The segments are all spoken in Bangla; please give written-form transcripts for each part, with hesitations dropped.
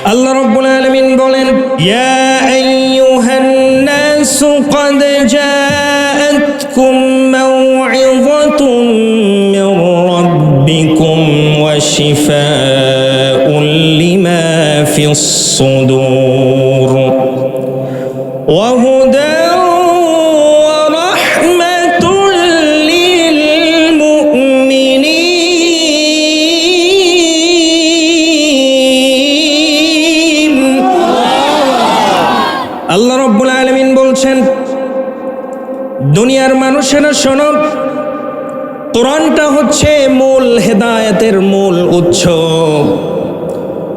আল্লাহ রাব্বুল আলামিন বলেন, ইয়া আইয়ুহান নাসু ক্বাদ জাআতকুম মাউইযাতুম মির রাব্বিকুম ওয়া শিফাউন লিমা ফিস সুদূর ওয়া হুদা আল্লাহ রাব্বুল আলামিন বলছেন, দুনিয়ার মানুষেরা শোনো, কোরআনটা হচ্ছে মূল হেদায়েতের মূল উৎস।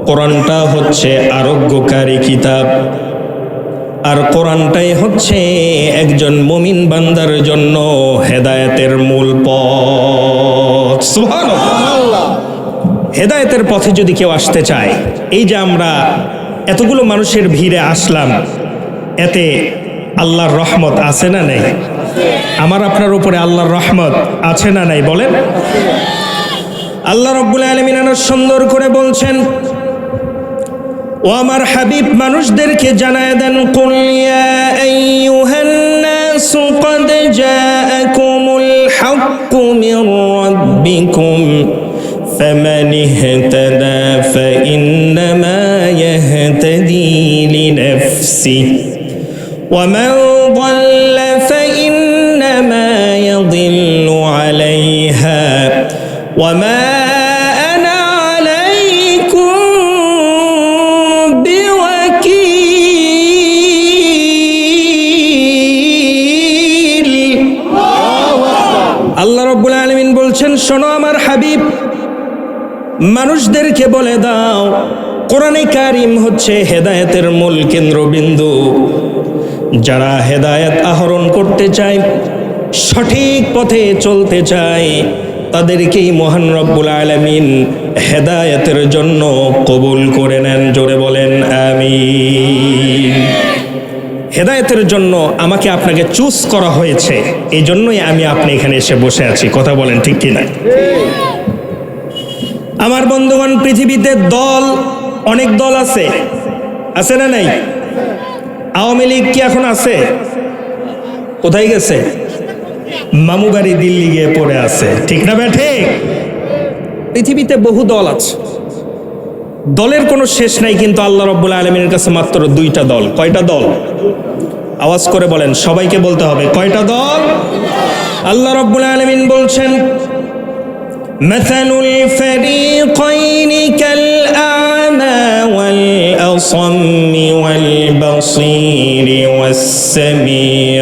কোরআনটা হচ্ছে আরোগ্যকারী কিতাব, আর কোরআনটাই হচ্ছে একজন মুমিন বান্দার জন্য হেদায়েতের মূল পথ। সুবহানাল্লাহ। হেদায়েতের পথে যদি কেউ আসতে চায়, এই যে আমরা এতগুলো মানুষের ভিড়ে আসলাম, এতে আল্লাহর রহমত আছে না নাই? আমার আপনার উপরে আল্লাহর রহমত আছে না নাই বলেন? আল্লাহ রাব্বুল আলামিন আরো সুন্দর করে বলছেন, ও আমার হাবিব মানুষদেরকে জানায় দেন, কুল ইয়া আইয়ুহান নাসু ক্বাদ জাআকুমুল হাক্কু মির রাব্বিকুম ফামান ইহতাদা ফাইন্নামা ইয়াহতাদি লিনাফসিহি ومن ضل فإنما يضل عليها وما أنا عليكم بوكيل। আল্লাহ রাব্বুল আলামিন বলছেন, শোনো আমার হাবিব, মানুষদেরকে বলে দাও, কোরআনে কারিম হচ্ছে হেদায়েতের মূল কেন্দ্রবিন্দু। যারা হেদায়েত আহরণ করতে চায়, সঠিক পথে চলতে চায়, তাদেরকেই মহান রব্বুল আলামিন হেদায়েতের জন্য কবুল করে নেন। জোরে বলেন আমিন। হেদায়েতের জন্য আমাকে আপনাকে চুজ করা হয়েছে, এই জন্যই আমি আপনি এখানে এসে বসে আছি। কথা বলেন ঠিক কিনা? আমার বন্ধুগণ, পৃথিবীতে দল, অনেক দল আছে, আছে না নাই? আওয়ামী লীগ কি এখন আছে? কোথায় গেছে? মামু বাড়ি দিল্লি গিয়ে পড়ে আছে, ঠিক না ব্যাঠে? পৃথিবীতে বহু দল আছে, দলের কোনো শেষ নাই, কিন্তু আল্লাহ রাব্বুল আলামিনের কাছে মাত্র দুইটা দল। কয়টা দল? আওয়াজ করে বলেন, সবাইকে বলতে হবে, কয়টা দল? আল্লাহ রাব্বুল আলামিন বলছেন, মাসালুল ফারিকাইনি কাল আ'মা ওয়াল আসাম্মি ওয়াল বাসীরি ওয়াস সামিঈ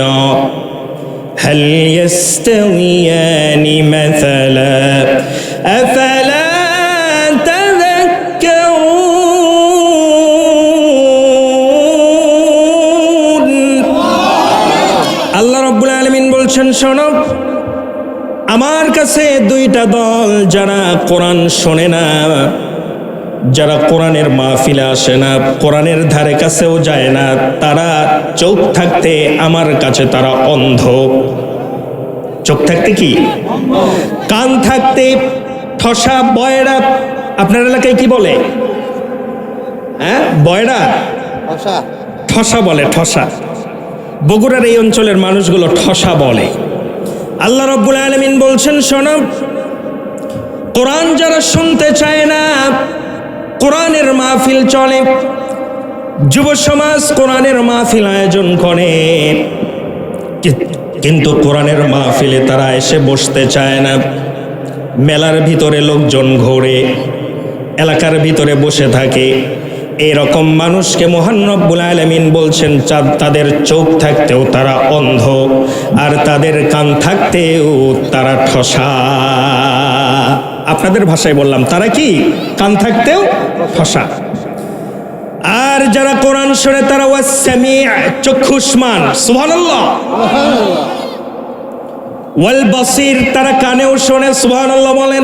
হাল ইয়াস্তাওয়িয়ানি মাসালা আফালা তাযাক্কারুন। আল্লাহ রাব্বুল আলামিন বলছেন, শোনো, আমার কাছে দুইটা দল, যারা কোরআন শোনে না, যারা কোরআনের মাহফিলে আসে না, কোরআনের ধারে কাছেও যায় না, তারা চোখ থাকতে আমার কাছে তারা অন্ধ। চোখ থাকতে কি? কান থাকতে ঠসা, বয়রা। আপনার এলাকায় কি বলে? হ্যাঁ, বয়রা, ঠসা বলে, ঠসা। বগুড়ার এই অঞ্চলের মানুষগুলো ঠসা বলে। আল্লাহ রাব্বুল আলামিন বলছেন, শোনো, কোরআন যারা শুনতে চায় না, কোরআনের মাহফিল চলে, যুব সমাজ কোরআনের মাহফিল আয়োজন করে, কিন্তু কোরআনের মাহফিলে তারা এসে বসতে চায় না। মেলার ভিতরে লোকজন ঘোরে, এলাকার ভিতরে বসে থাকে। এরকম মানুষকে মহান রব্বুল আলামিন বলছেন, তাদের চোখ থাকতেও তারা অন্ধ, আর তাদের কান থাকতেও তারা ঠসা। আপনাদের ভাষায় বললাম, তারা কি? কান থাকতেও ঠসা। আর যারা কোরআন শোনে তারা ওয়াস-সামি', চক্ষুষ্মান। সুবহানাল্লাহ। ওয়াল বাসীর, তারা কানেও শোনে। সুবহানাল্লাহ বলেন।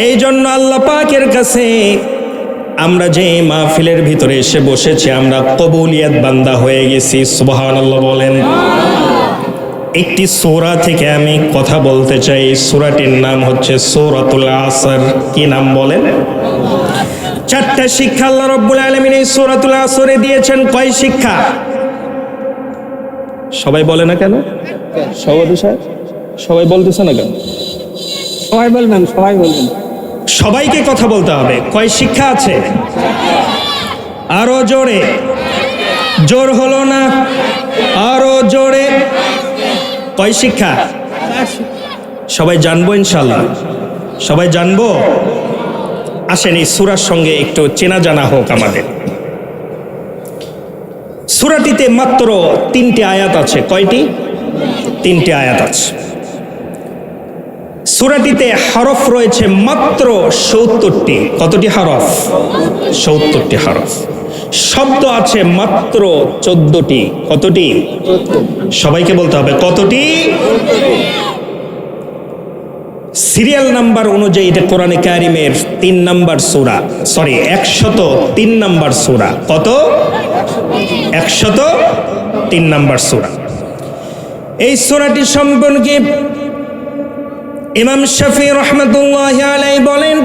এই জন্য আল্লাহ পাকের কাছে আমরা যে মাহফিলের ভিতরে এসে বসেছি, আমরা কবুলিয়াত বান্দা হয়ে গেছি। সুবহানাল্লাহ বলেন। একটি সূরা থেকে আমি কথা বলতে চাই। সূরাটির নাম হচ্ছে সূরাতুল আসর। কি নাম বলেন? চারটা শিক্ষা আল্লাহ রাব্বুল আলামিন এই সূরাতুল আসরে দিয়েছেন। কয় শিক্ষা? সবাই বলে না কেন? সভাপতি সাহেব সবাই বলতেছে না কেন? সবাই বলবেন, সবাই বলবেন। সবাইকে কথা বলতে হবে। কয় শিক্ষা আছে? আরো জোরে। জোর হলো না, আরো জোরে। কয় শিক্ষা? সবাই জানবো ইনশাল্লাহ, সবাই জানবো। আসেন এই সূরার সঙ্গে একটু চেনা জানা হোক আমাদের। সূরাটিতে মাত্র 3টি আয়াত আছে। কয়টি? 3টি আয়াত আছে। সূরাটিতে হরফ রয়েছে মাত্র 70টি। কতটি হরফ? 70টি হরফ। শব্দ আছে মাত্র 14টি। কতটি? সবাইকে বলতে হবে কতটি। সিরিয়াল নাম্বার অনুযায়ী এটা কোরআনে কারিমের 3 নাম্বার সূরা, 103 নাম্বার সূরা। কত? 103 নাম্বার সূরা। এই সূরাটি সম্পর্কে ইমাম শাফি রাহমাতুল্লাহি আলাইহি বলেন,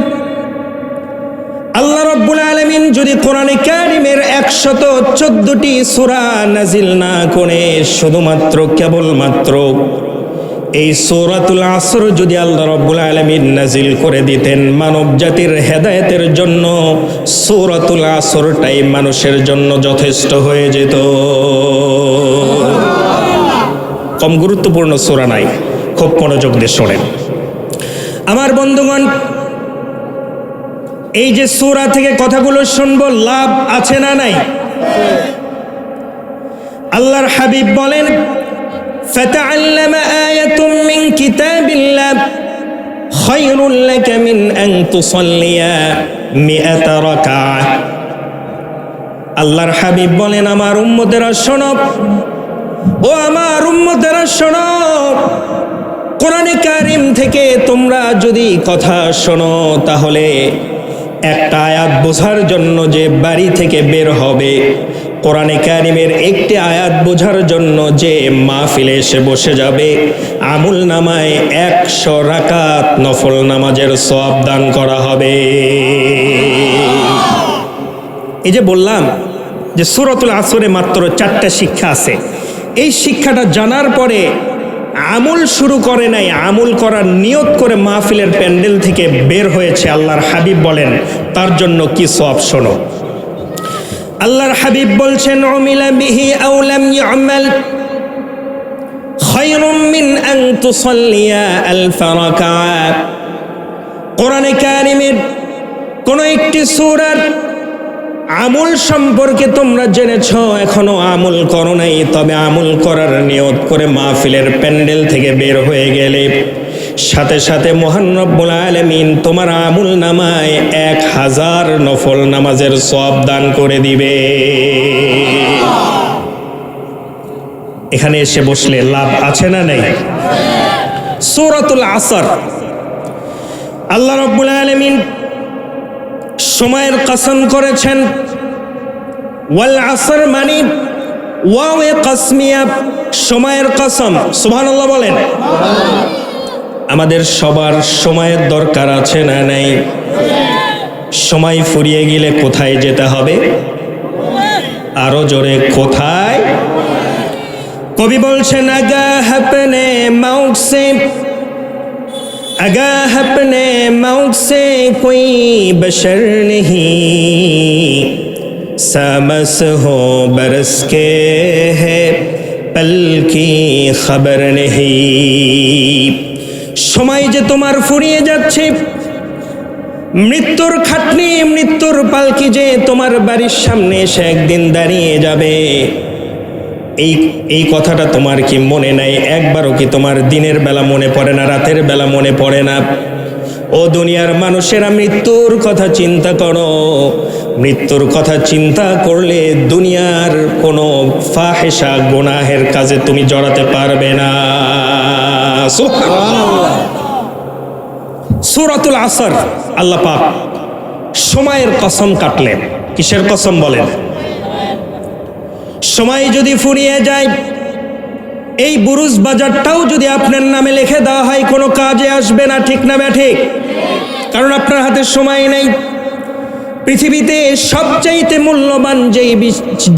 আল্লাহ রাব্বুল আলামিন যদি কোরআনে কারিমের 114টি সূরা নাজিল না করে শুধুমাত্র কেবলমাত্র এই সূরাতুল আসর যদি আল্লাহ রাব্বুল আলামিন নাজিল করে দিতেন মানব জাতির হেদায়েতের জন্য, সূরাতুল আসরটাই মানুষের জন্য যথেষ্ট হয়ে যেত। কম গুরুত্বপূর্ণ সূরা নাই। খুব মনোযোগ দিয়ে শোনেন আমার বন্ধুগণ। এই যে সূরা থেকে কথাগুলো শুনবো, লাভ আছে না নাই? আল্লাহর হাবিব বলেন, فَتَعَلَّمَ آيَةٌ مِّن كِتَابِ اللَّهِ خَيْرٌ لَكَ مِنْ أَن تُصَلِّيَ 100 রাকাআহ। আল্লাহর হাবিব বলেন, আমার উম্মতেরা শোনো, ও আমার উম্মতেরা শোনো, কোরআনে কারিম থেকে তোমরা যদি কথা শোনো তাহলে একটা আয়াত বোঝার জন্য যে বাড়ি থেকে বের হবে, কোরআনে কারিমের একটি আয়াত বোঝার জন্য যে মাহফিলে এসে বসে যাবে, আমুল নামায় 100 রাকাত নফল নামাজের সওয়াব দান করা হবে। এই যে বললাম যে সূরাতুল আসরে মাত্র 4টা শিক্ষা আছে। এই শিক্ষাটা জানার পরে আমল শুরু করে নাই, আমল করার নিয়ত করে মাহফিলের প্যান্ডেল থেকে বের হয়েছে, আল্লাহর হাবিব বলেন তার জন্য কি সওয়াব শোনো। আল্লাহর হাবিব বলছেন, উমিলা বিহি আও লাম ইউমাল খায়রুম মিন আন তুসাল্লিয়া আলফ রাকাআহ। কোরআনে কারিমের কোন একটি সূরার আমল সম্পর্কে তোমরা জেনেছ, এখনো আমল করো নাই, তবে আমল করার নিয়ত করে মাহফিলের প্যান্ডেল থেকে বের হয়ে গেলে সাথে সাথে মহান রব্বুল আলামিন তোমার আমল নামায় 1000 নফল নামাজের সওয়াব দান করে দিবে। এখানে এসে বসলে লাভ আছে না নাই? সূরাতুল আসর, আল্লাহ রব্বুল আলামিন সময়ের কসম করেছেন। ওয়াল আসর মানে ওয়াওয়ে কসমিয়া, সময়ের কসম। সুবহানাল্লাহ বলেন। আমাদের সবার সময়ের দরকার আছে না নাই? সময় ফুরিয়ে গেলে কোথায় যেতে হবে? আরো জোরে, কোথায়? কবি বলছেন, আগা হাপনে মাউক সে, अगा अपने मौत से कोई बशर नहीं, समस हो बरस के है पल की खबर नहीं। সময় যে তোমার ফুরিয়ে যাচ্ছে, মৃত্যুর খাটনি, মৃত্যুর পালকি যে তোমার বাড়ির সামনে এসে একদিন দাঁড়িয়ে যাবে, এই কথাটা তোমার কি মনে নাই? একবারও কি তোমার দিনের বেলা মনে পড়ে না, রাতের বেলা মনে পড়ে না? ও দুনিয়ার মানুষেরা, মৃত্যুর কথা চিন্তা করো। মৃত্যুর কথা চিন্তা করলে দুনিয়ার কোনো ফাহেশা গুনাহের কাজে তুমি জড়াতে পারবে না। সূরাতুল আসর, আল্লাহ পাক সময়ের কসম কাটলেন। কিসের কসম বলেন? সময় যদি ফুরিয়ে যায়, এই বুরুজ বাজারটাও যদি আপনার নামে লিখে দেওয়া হয়, কোনো কাজে আসবে না। ঠিক না ব্যাঠিক? কারণ আপনার হাতে সময় নেই। পৃথিবীতে সবচাইতে মূল্যবান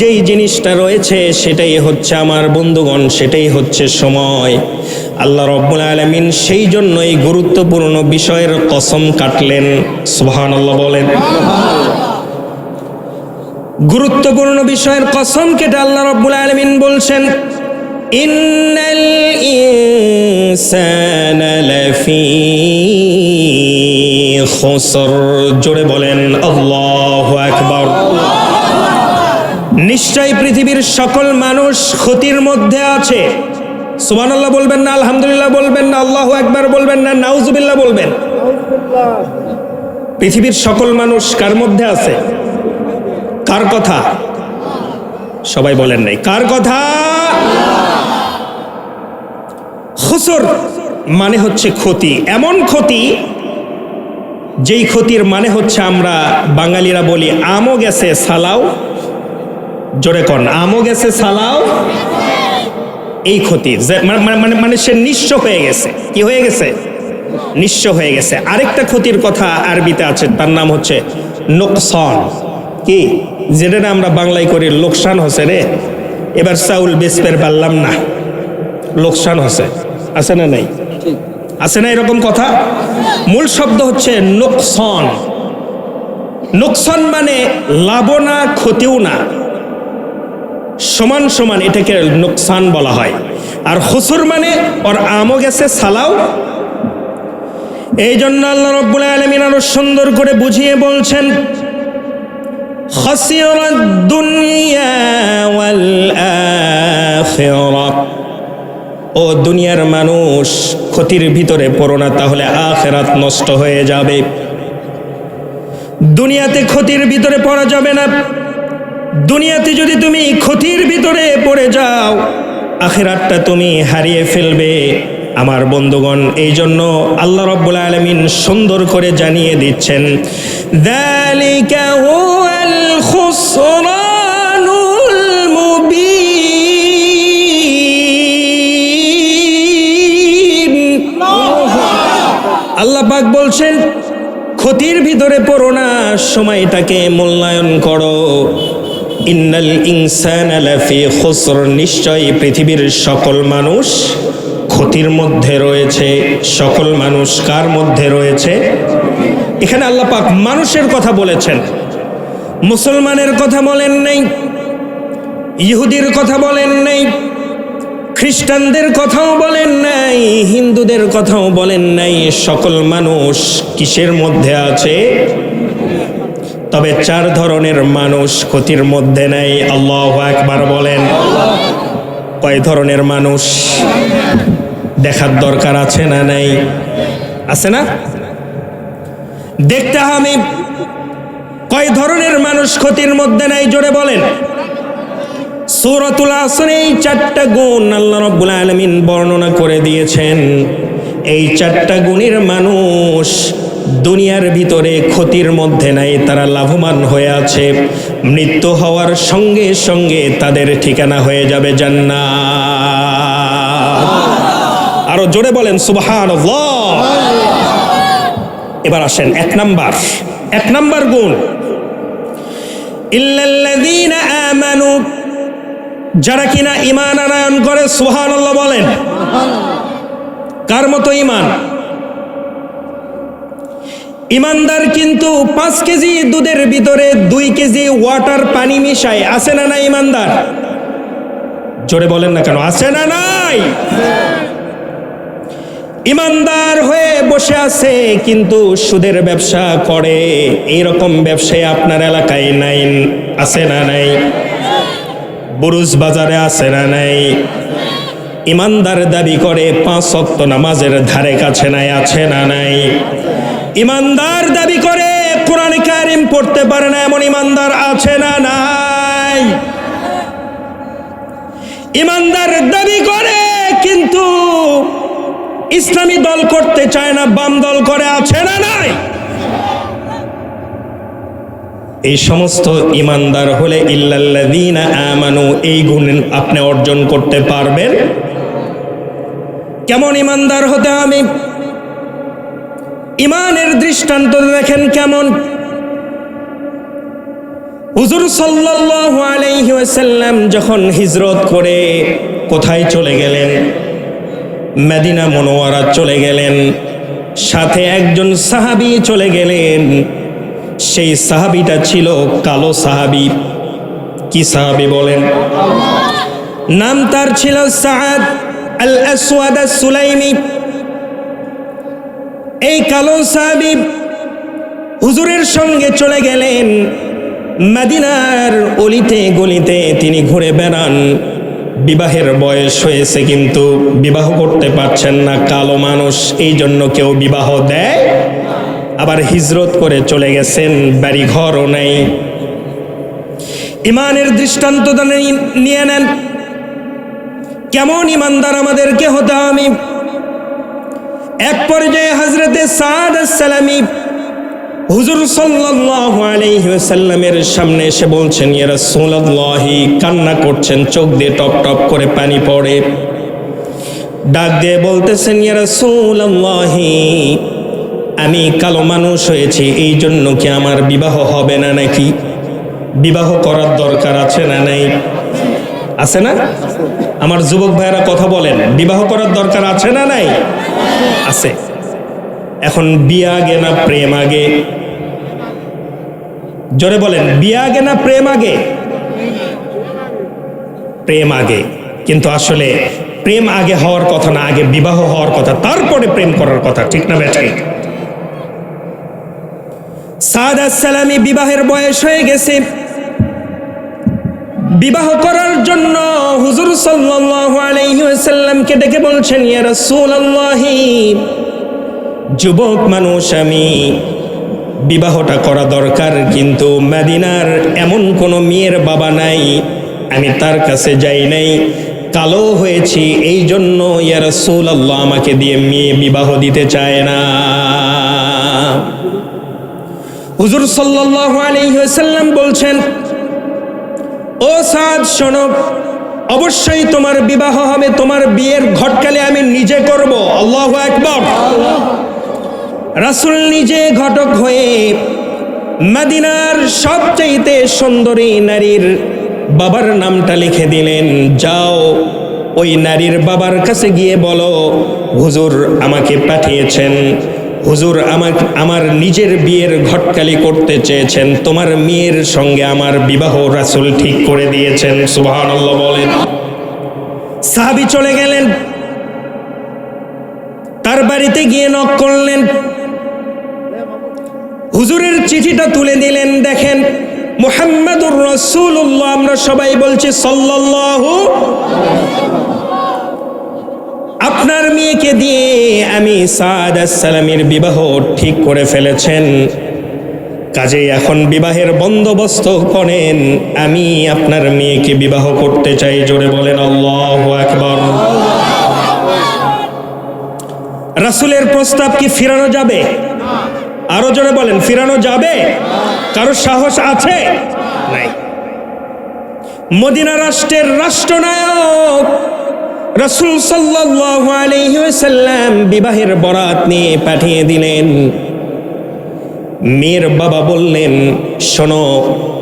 যেই জিনিসটা রয়েছে সেটাই হচ্ছে আমার বন্ধুগণ, সেটাই হচ্ছে সময়। আল্লাহ রাব্বুল আলামিন সেই জন্য এই গুরুত্বপূর্ণ বিষয়ের কসম কাটলেন। সুবহানাল্লাহ বলেন। গুরুত্বপূর্ণ বিষয়ের কসম কেটে আল্লাহ রাব্বুল আলামিন বলছেন, ইন্নাল ইনসানা লাফি খুসর। জোরে বলেন আল্লাহু আকবার। নিশ্চয় পৃথিবীর সকল মানুষ ক্ষতির মধ্যে আছে। সুবহানাল্লাহ বলবেন না, আলহামদুলিল্লাহ বলবেন না, আল্লাহু আকবার বলবেন না, নাউজুবিল্লাহ বলবেন। পৃথিবীর সকল মানুষ কার মধ্যে আছে? কার কথা? সবাই বলেন নাই কার কথা? খুসর মানে হচ্ছে ক্ষতি, এমন ক্ষতি যেই ক্ষতির মানে হচ্ছে আমরা বাঙালিরা বলি আমও গেছে সালাও। জোরে কন, আমও গেছে সালাও। এই ক্ষতি মানে সে নিঃস্ব হয়ে গেছে। কি হয়ে গেছে? নিঃস্ব হয়ে গেছে। আরেকটা ক্ষতির কথা আরবিতে আছে, তার নাম হচ্ছে নোকসান। কি? যেটা না আমরা বাংলায় করি লোকসান হচ্ছে রে, এবার চাউল বেচতে পারলাম না, লোকসান হচ্ছে। আছে না নাই? আছে না এরকম কথা? মূল শব্দ হচ্ছে নোকসান। নোকসান মানে লাভও না ক্ষতিও না, সমান সমান, এটাকে নোকসান বলা হয়। আর খুসুর মানে ওর আমও গেছে সালাও। এই জন্য আল্লাহ রাব্বুল আলামিন আরো সুন্দর করে বুঝিয়ে বলছেন, খাসিরাদ দুনিয়া ওয়াল আখিরাহ। ও দুনিয়ার মানুষ, ক্ষতির ভিতরে পড়ো না, তাহলে আখিরাত নষ্ট হয়ে যাবে। দুনিয়াতে ক্ষতির ভিতরে পড়া যাবে না। দুনিয়াতে যদি তুমি ক্ষতির ভিতরে পড়ে যাও, আখিরাতটা তুমি হারিয়ে ফেলবে আমার বন্ধুগণ। এই জন্য আল্লাহ রাব্বুল আলামিন সুন্দর করে জানিয়ে দিচ্ছেন, যালিকা হুয়াল খুসরানুল মুবিন। আল্লাহ পাক বলছেন, ক্ষতির ভিতরে পড়ো না, সময়টাকে মূল্যায়ন করো। ইন্নাল ইনসানা লাফি খুসর। নিশ্চয়ই পৃথিবীর সকল মানুষ ক্ষতির মধ্যে রয়েছে। সকল মানুষ কার মধ্যে রয়েছে? এখানে আল্লাহ পাক মানুষের কথা বলেছেন, মুসলমানের কথা বলেন নাই, ইহুদির কথা বলেন নাই, খ্রিস্টানদের কথাও বলেন নাই, হিন্দুদের কথাও বলেন নাই। সকল মানুষ কিসের মধ্যে আছে? তবে 4 ধরনের মানুষ ক্ষতির মধ্যে নাই। আল্লাহু আকবার বলেন। কয় ধরনের মানুষ দেখার দরকার আছে না নাই? আছে না? দেখতে হবে কয় ধরনের মানুষ ক্ষতির মধ্যে নাই, জোরে বলেন। সূরাতুল আসর এই 4টা গুণ আল্লাহ রাব্বুল আলামিন বর্ণনা করে দিয়েছেন। এই 4টা গুণের মানুষ দুনিয়ার ভিতরে ক্ষতির মধ্যে নাই, তারা লাভবান হয়ে আছে। মৃত্যু হওয়ার সঙ্গে সঙ্গে তাদের ঠিকানা হয়ে যাবে জান্নাত। আরো জোরে বলেন সুবহানাল্লাহ। এবার আসেন 1 নাম্বার গুণ, ইল্লাল্লাযীনা আমানু। যারা কিনা ঈমান আনয়ন করে। সুবহানাল্লাহ বলেন। কার মতো ঈমান? ইমানদার কিন্তু 5 কেজি দুধের ভিতরে 2 কেজি ওয়াটার পানি মিশায়। আছে না নাই ইমানদার? জোরে বলেন না কেন, আছে না নাই? ইমানদার হয়ে বসে আছে কিন্তু সুদের ব্যবসা করে। এইরকম ব্যবসায়ী আপনার এলাকায় নাই? আছে না নাই? বুরুজ বাজারে আছে না নাই? ইমানদার দাবি করে 5 ওয়াক্ত নামাজের ধারে কাছে নাই? আছে না নাই? ইমানদার দাবি করে কোরআনে কারিম পড়তে পারে না, এমন ইমানদার আছে না নাই? ইমানদার দাবি করে কিন্তু ইসলামী দল করতে চায় না, বাম দল করে। আছে না নাই? এই সমস্ত ইমানদার হলে ইল্লাল্লাযীনা আমানু, এই গুণ আপনি অর্জন করতে পারবেন। কেমন ইমানদার হতে হবে? ইমানের দৃষ্টান্ত দেখেন কেমন। হুজুর সাল্লাল্লাহু আলাইহি ওয়াসাল্লাম যখন হিজরত করে কোথায় চলে গেলেন? মদিনা মুনওয়ারা চলে গেলেন। সাথে একজন সাহাবী চলে গেলেন। সেই সাহাবীটা ছিল কালো সাহাবী। কি সাহাবী বলেন? নাম তার ছিল সাআদ আল আসওয়াদ আস-সুলাইমি। এই কালো সাহাবী হুজুরের সঙ্গে চলে গেলেন। মদিনার অলিতে গলিতে তিনি ঘুরে বেড়ান। বিবাহের বয়স হয়েছে কিন্তু বিবাহ করতে পারছেন না, কালো মানুষ, এই জন্য কেউ বিবাহ দেয়। আবার হিজরত করে চলে গেছেন, বাড়ি ঘরও নেই। ইমানের দৃষ্টান্ত নিয়ে নেন, কেমন ইমানদার আমাদেরকে হতে হবে। এক পর্যায়ে হযরতে সাদ আস-সালামি হুজুর সাল্লাল্লাহু আলাইহি ওয়াসাল্লামের সামনে এসে বলছেন, ইয়া রাসূলুল্লাহ, কান্না করছেন, চোখ দিয়ে টপ টপ করে পানি পড়ে। ডাক দিয়ে বলতেছেন, ইয়া রাসূলুল্লাহ, আমি কালো মানুষ হয়েছি, এই জন্য কি আমার বিবাহ হবে না নাকি? বিবাহ করার দরকার আছে না নাই? আছে না? আমার যুবক ভাইয়েরা কথা বলেন, বিবাহ করার দরকার আছে না নাই? আছে। এখন বিয়ে আগে না প্রেম আগে? জোরে বলেন, বিয়ে আগে না প্রেম আগে? প্রেম আগে। কিন্তু আসলে প্রেম আগে হওয়ার কথা না, আগে বিবাহ হওয়ার কথা, তারপরে প্রেম করার কথা। ঠিক না বেঠিক? সাদ আস-সালামি বিবাহের বয়স হয়ে গেছে। বিবাহ করার জন্য হুজুর সাল্লাল্লাহু আলাইহি ওয়াসাল্লামকে ডেকে বলছেন, ইয়া রাসূলুল্লাহ, যুবক মানুষ আমি, বিবাহটা করা দরকার, কিন্তু মদিনার এমন কোনো মেয়ের বাবা নাই, আমি তার কাছে যাই নাই, কালো হয়েছি, এই জন্য ইয়া রাসূলুল্লাহ আমাকে দিয়ে মেয়ে বিবাহ দিতে চায় না। হুজুর সাল্লাল্লাহু আলাইহি ওয়াসাল্লাম বলছেন, ও সাদ শোনো, অবশ্যই তোমার বিবাহ হবে, তোমার বিয়ের ঘটকালি আমি নিজে করব। আল্লাহু আকবার। রাসূল নিজে ঘটক হয়ে মদিনার সবচাইতে সুন্দরী নারীর বাবার নামটা লিখে দিলেন, যাও ওই নারীর বাবার কাছে গিয়ে বলো, হুজুর আমাকে পাঠিয়েছেন, হুজুর আমার নিজের বিয়ের ঘটকালি করতে চেয়েছেন, তোমার মেয়ের সঙ্গে আমার বিবাহ রাসূল ঠিক করে দিয়েছেন। সুবহানাল্লাহ বলেন। সাহাবী চলে গেলেন, তার বাড়িতে গিয়ে নক করলেন, হুজুরের চিঠিটা তুলে দিলেন। দেখেন, মুহাম্মাদুর রাসূলুল্লাহ, আমরা সবাই বলছি সাল্লাল্লাহু, আপনার মেয়েকে দিয়ে আমি সাদ আস-সালামির বিবাহ ঠিক করে ফেলেছেন, কাজেই এখন বিবাহের বন্দোবস্ত করেন, আমি আপনার মেয়েকে বিবাহ করতে চাই। জোরে বলেন আল্লাহু আকবার। রাসূলের প্রস্তাব কি ফিরানো যাবে? আরো জোরে বলেন, ফিরানো যাবে? কারো সাহস আছে? নাই। মদিনা রাষ্ট্রের রাষ্ট্রনায়ক রাসূল সাল্লাল্লাহু আলাইহি ওয়াসাল্লাম বিবাহের বরাত নিয়ে পাঠিয়ে দিলেন। মেয়ের বাবা বললেন, শোনো,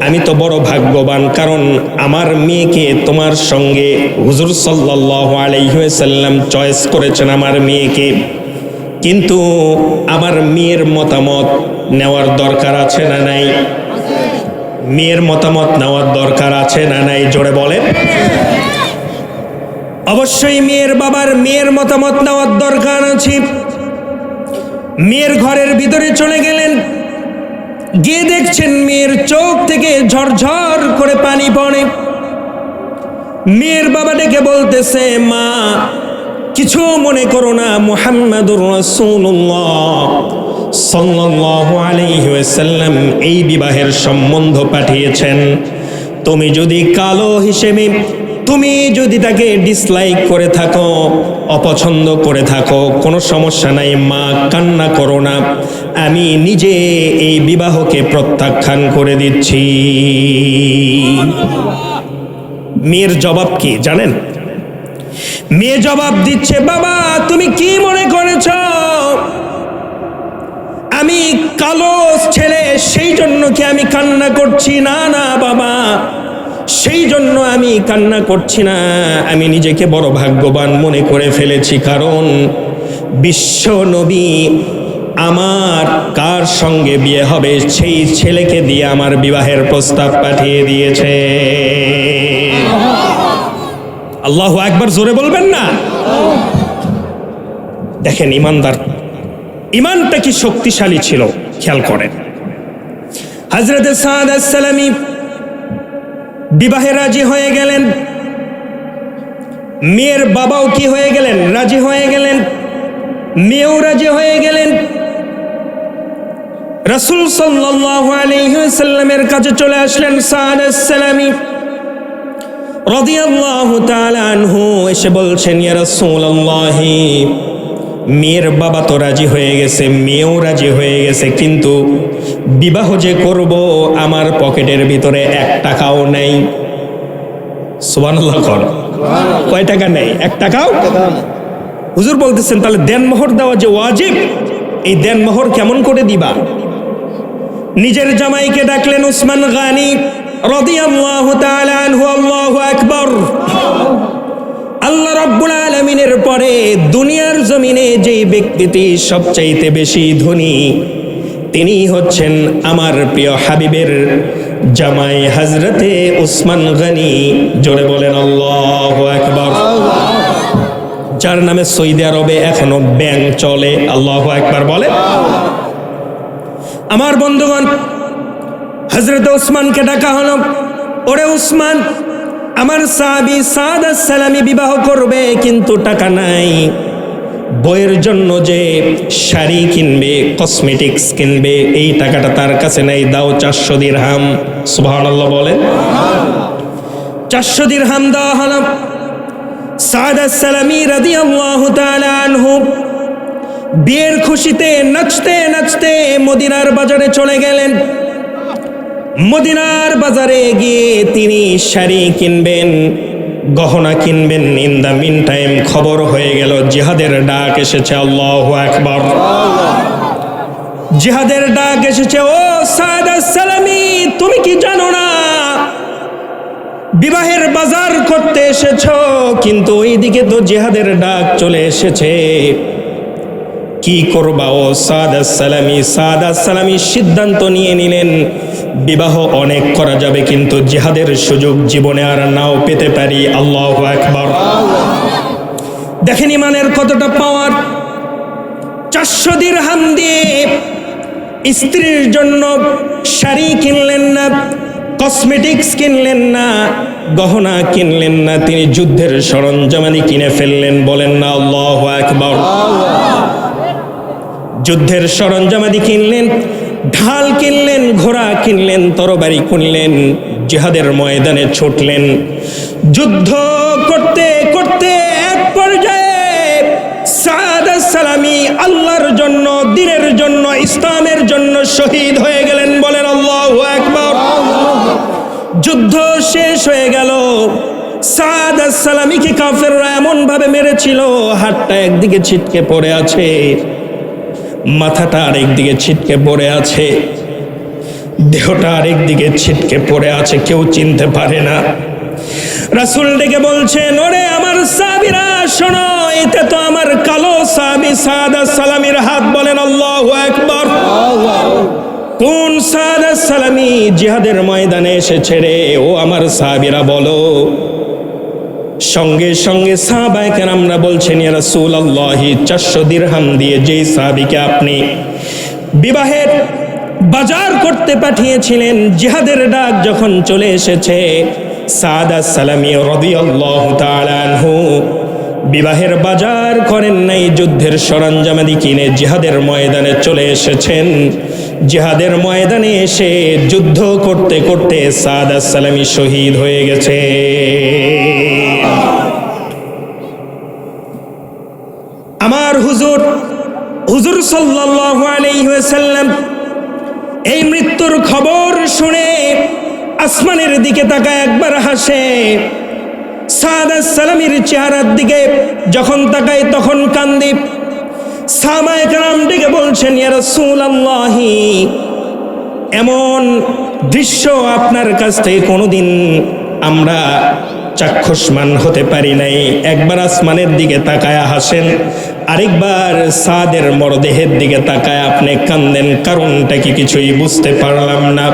আমি তো বড় ভাগ্যবান, কারণ আমার মেয়েকে তোমার সঙ্গে হুজুর সাল্লাল্লাহু আলাইহি ওয়াসাল্লাম চয়েস করেছেন আমার মেয়েকে, কিন্তু আমার মেয়ের মতামত নেওয়ার দরকার আছে না নাই? মেয়ের মতামত নেওয়ার দরকার আছে না নাই? জোরে বলেন। অবশ্যই মেয়ের বাবার মেয়ের মতামত নেওয়ার দরকার আছে। মেয়ের ঘরের ভিতরে চলে গেলেন, গিয়ে দেখছেন মেয়ের চোখ থেকে ঝরঝর করে পানি পড়ে। মেয়ের বাবা ডেকে বলতেছে, মা কিছু মনে করো না, মুহাম্মাদুর রাসূলুল্লাহ সাল্লাল্লাহু আলাইহি ওয়াসাল্লাম এই বিবাহের সম্বন্ধ পাঠিয়েছেন, তুমি যদি কালো হিসেবে তুমি যদি তাকে ডিসলাইক করে থাকো, অপছন্দ করে থাকো, কোনো সমস্যা নাই মা, কান্না করো না, আমি নিজে এই বিবাহকে প্রত্যাখ্যান করে দিচ্ছি। মেয়ের জবাব কি জানেন? মেয়ে জবাব দিচ্ছে, বাবা তুমি কি মনে করেছ আমি কালো ছেলে সেই জন্য কি আমি কান্না করছি? না না বাবা, সেই জন্য আমি কান্না করছি না। আমি নিজেকে বড় ভাগ্যবান মনে করে ফেলেছি, কারণ বিশ্ব নবী আমার কার সঙ্গে বিয়ে হবে সেই ছেলেকে দিয়ে আমার বিবাহের প্রস্তাব পাঠিয়ে দিয়েছে। আল্লাহু আকবার, জোরে বলবেন না? দেখেন ইমানদার, ইমানটা কি শক্তিশালী ছিল, খেয়াল করেন। হযরত সাদ আস-সালামী বিবাহে রাজি হয়ে গেলেন। মেয়ের বাবাও কি হয়ে গেলেন? রাজি হয়ে গেলেন। মেয়েও রাজি হয়ে গেলেন। রাসূল সাল্লাল্লাহু আলাইহি ওয়াসাল্লামের কাছে চলে আসলেন সাদ আস-সালামী রাদিয়াল্লাহু তাআলা আনহু। এসে বলছেন, ইয়া রাসূলুল্লাহ, মেয়ের বাবা তো রাজি হয়ে গেছে, মেয়েও রাজি হয়ে গেছে, কিন্তু বিবাহ যে করব আমার পকেটের ভিতরে 1 টাকাও নেই। সুবহানাল্লাহ। কয় টাকা নেই? 1 টাকাও। হুজুর বলতেছেন, তাহলে দেনমোহর দেওয়া যে ওয়াজিব, এই দেনমোহর কেমন করে দিবা? নিজের জামাইকে ডাকলেন উসমান গানি রাদিয়াল্লাহু তাআলা আনহু। আল্লাহু আকবার। আল্লাহ রাব্বুল আলামিনের পরে দুনিয়ার জমিনে যেই ব্যক্তিটি সবচাইতে বেশি ধনী, তিনি হচ্ছেন আমার প্রিয় হাবিবের জামাই হযরতে উসমান গনি। জোরে বলেন আল্লাহু আকবার। যার নামে সৌদি আরবে এখনো ব্যাংক চলে। আল্লাহু আকবার বলে। আমার বন্ধুগণ, হযরত উসমানকে ডাকা হলো। ওরে উসমান, আমার সাহাবী সাদ আস-সালামী বিবাহ করবে, কিন্তু টাকা নাই। বইয়ের জন্য যে শাড়ি কিনবে, কসমেটিক্স কিনবে, এই টাকাটা তার কাছে নাই। দাও 400 দিরহাম। সুবহানাল্লাহ বলেন। 400 দিরহাম দেওয়া হলো। সাদ আস-সালামী রাদিয়াল্লাহু তাআলা আনহু বিয়ের খুশিতে নাচতে নাচতে মদিনার বাজারে চলে গেলেন। মদিনার বাজারে গিয়ে তিনি শাড়ি কিনবেন, গহনা কিনবেন। ইন দ্য মিন টাইম খবর হয়ে গেল জিহাদের ডাক এসেছে। আল্লাহু আকবার। জিহাদের ডাক এসেছে। ও সাদ আস-সালামী, তুমি কি জানো না বিবাহের বাজার করতে এসেছো, কিন্তু ওইদিকে তো জিহাদের ডাক চলে এসেছে। কি করবা ও সাদ আস-সালামী? সাদ আস-সালামী সিদ্ধান্ত নিয়ে নিলেন, বিবাহ অনেক করা যাবে, কিন্তু জিহাদের সুযোগ জীবনে আর নাও পেতে পারি। আল্লাহু আকবার। দেখেন ইমানের কতটা পাওয়ার। 400 দিরহাম দিয়ে স্ত্রীর জন্য শাড়ি কিনলেন না, কসমেটিক্স কিনলেন না, গহনা কিনলেন না, তিনি যুদ্ধের সরঞ্জামানি কিনে ফেললেন। বলেন না আল্লাহু আকবার। যুদ্ধের সরঞ্জামাদি কিনলেন, ঢাল কিনলেন, ঘোড়া কিনলেন, তরবারি কিনলেন, জিহাদের ময়দানে ছুটলেন। যুদ্ধ করতে করতে এক পর্যায়ে সাদ আস-সালামী আল্লাহর জন্য, দ্বীনের জন্য, ইসলামের জন্য শহীদ হয়ে গেলেন। বলেন আল্লাহু আকবার। যুদ্ধ শেষ হয়ে গেল। সাদ আস-সালামীকে কাফেররা এমন ভাবে মেরেছিল, হাতটা একদিকে ছিটকে পড়ে আছে, মাথাটা আরেক দিকে ছিটকে পড়ে আছে, দেহটা আরেক দিকে ছিটকে পড়ে আছে, কেউ চিনতে পারে না। রাসূল ডেকে বলছেন, ওরে আমার সাহাবীরা শোনো, এটা তো আমার কালো সাহাবী সাদ আস-সালামীর হাত। বলেন আল্লাহু আকবার। কোন সাদ আস-সালামী জিহাদের ময়দানে এসেছে রে? ও আমার সাহাবীরা বলো। সঙ্গে সঙ্গে সাহাবায়ে কেরামরা বলছেন, ইয়া রাসূলুল্লাহ, 400 দিরহাম দিয়ে যেই সাহাবীকে আপনি বিবাহের বাজার করতে পাঠিয়েছিলেন, জিহাদের ডাক যখন চলে এসেছে, সাদ আস-সালামী রাদিয়াল্লাহু তাআলা আনহু বিবাহের বাজার করেন নাই, যুদ্ধের সরঞ্জামাদি কিনে জিহাদের ময়দানে চলে এসেছেন। জিহাদের ময়দানে এসে যুদ্ধ করতে করতে সাদ আস-সালামী শহীদ হয়ে গেছে। আমার হুজুর সাল্লাল্লাহু আলাইহি ওয়াসাল্লাম এই মৃত্যুর খবর শুনে আসমানের দিকে তাকায় একবার হাসে। সাদ আস-সালামীর চেহারার দিকে যখন তাকাই তখন কান্দি। সাহাবায়ে কেরাম ডেকে বলছেন, ইয়া রাসূলুল্লাহি, এমন দৃশ্য আপনার কাছ থেকে কোনোদিন আমরা চাক্ষুষমান হতে পারি নাই। একবার আসমানের দিকে তাকায়া হাসেন, আরেকবার সাদের মরদেহের দিকে তাকায় আপনি কান্দেন, কারণটা কি কিছুই বুঝতে পারলাম না।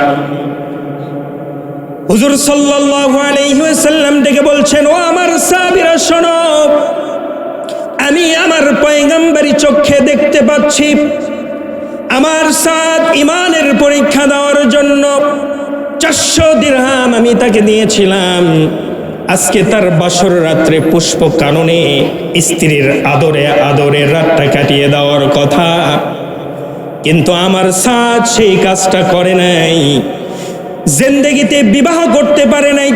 হুজুর সাল্লাল্লাহু আলাইহি ওয়াসাল্লাম ডেকে বলছেন, ও আমার সাহাবীরা শোনো, আমি আমার পয়গম্বরী চোখে দেখতে পাচ্ছি। আমার সাদ ইমানের পরীক্ষা দেওয়ার জন্য 400 দিরহাম আমি তাকে দিয়েছিলাম। আজকে তার বাসর রাত্রে পুষ্প কাননে স্ত্রীর আদরে আদরে রাতটা কাটিয়ে দেওয়ার কথা, কিন্তু আমার সাদ সেই কাজটা করে নাই। জিন্দেগিতে বিবাহ করতে পারে নাই।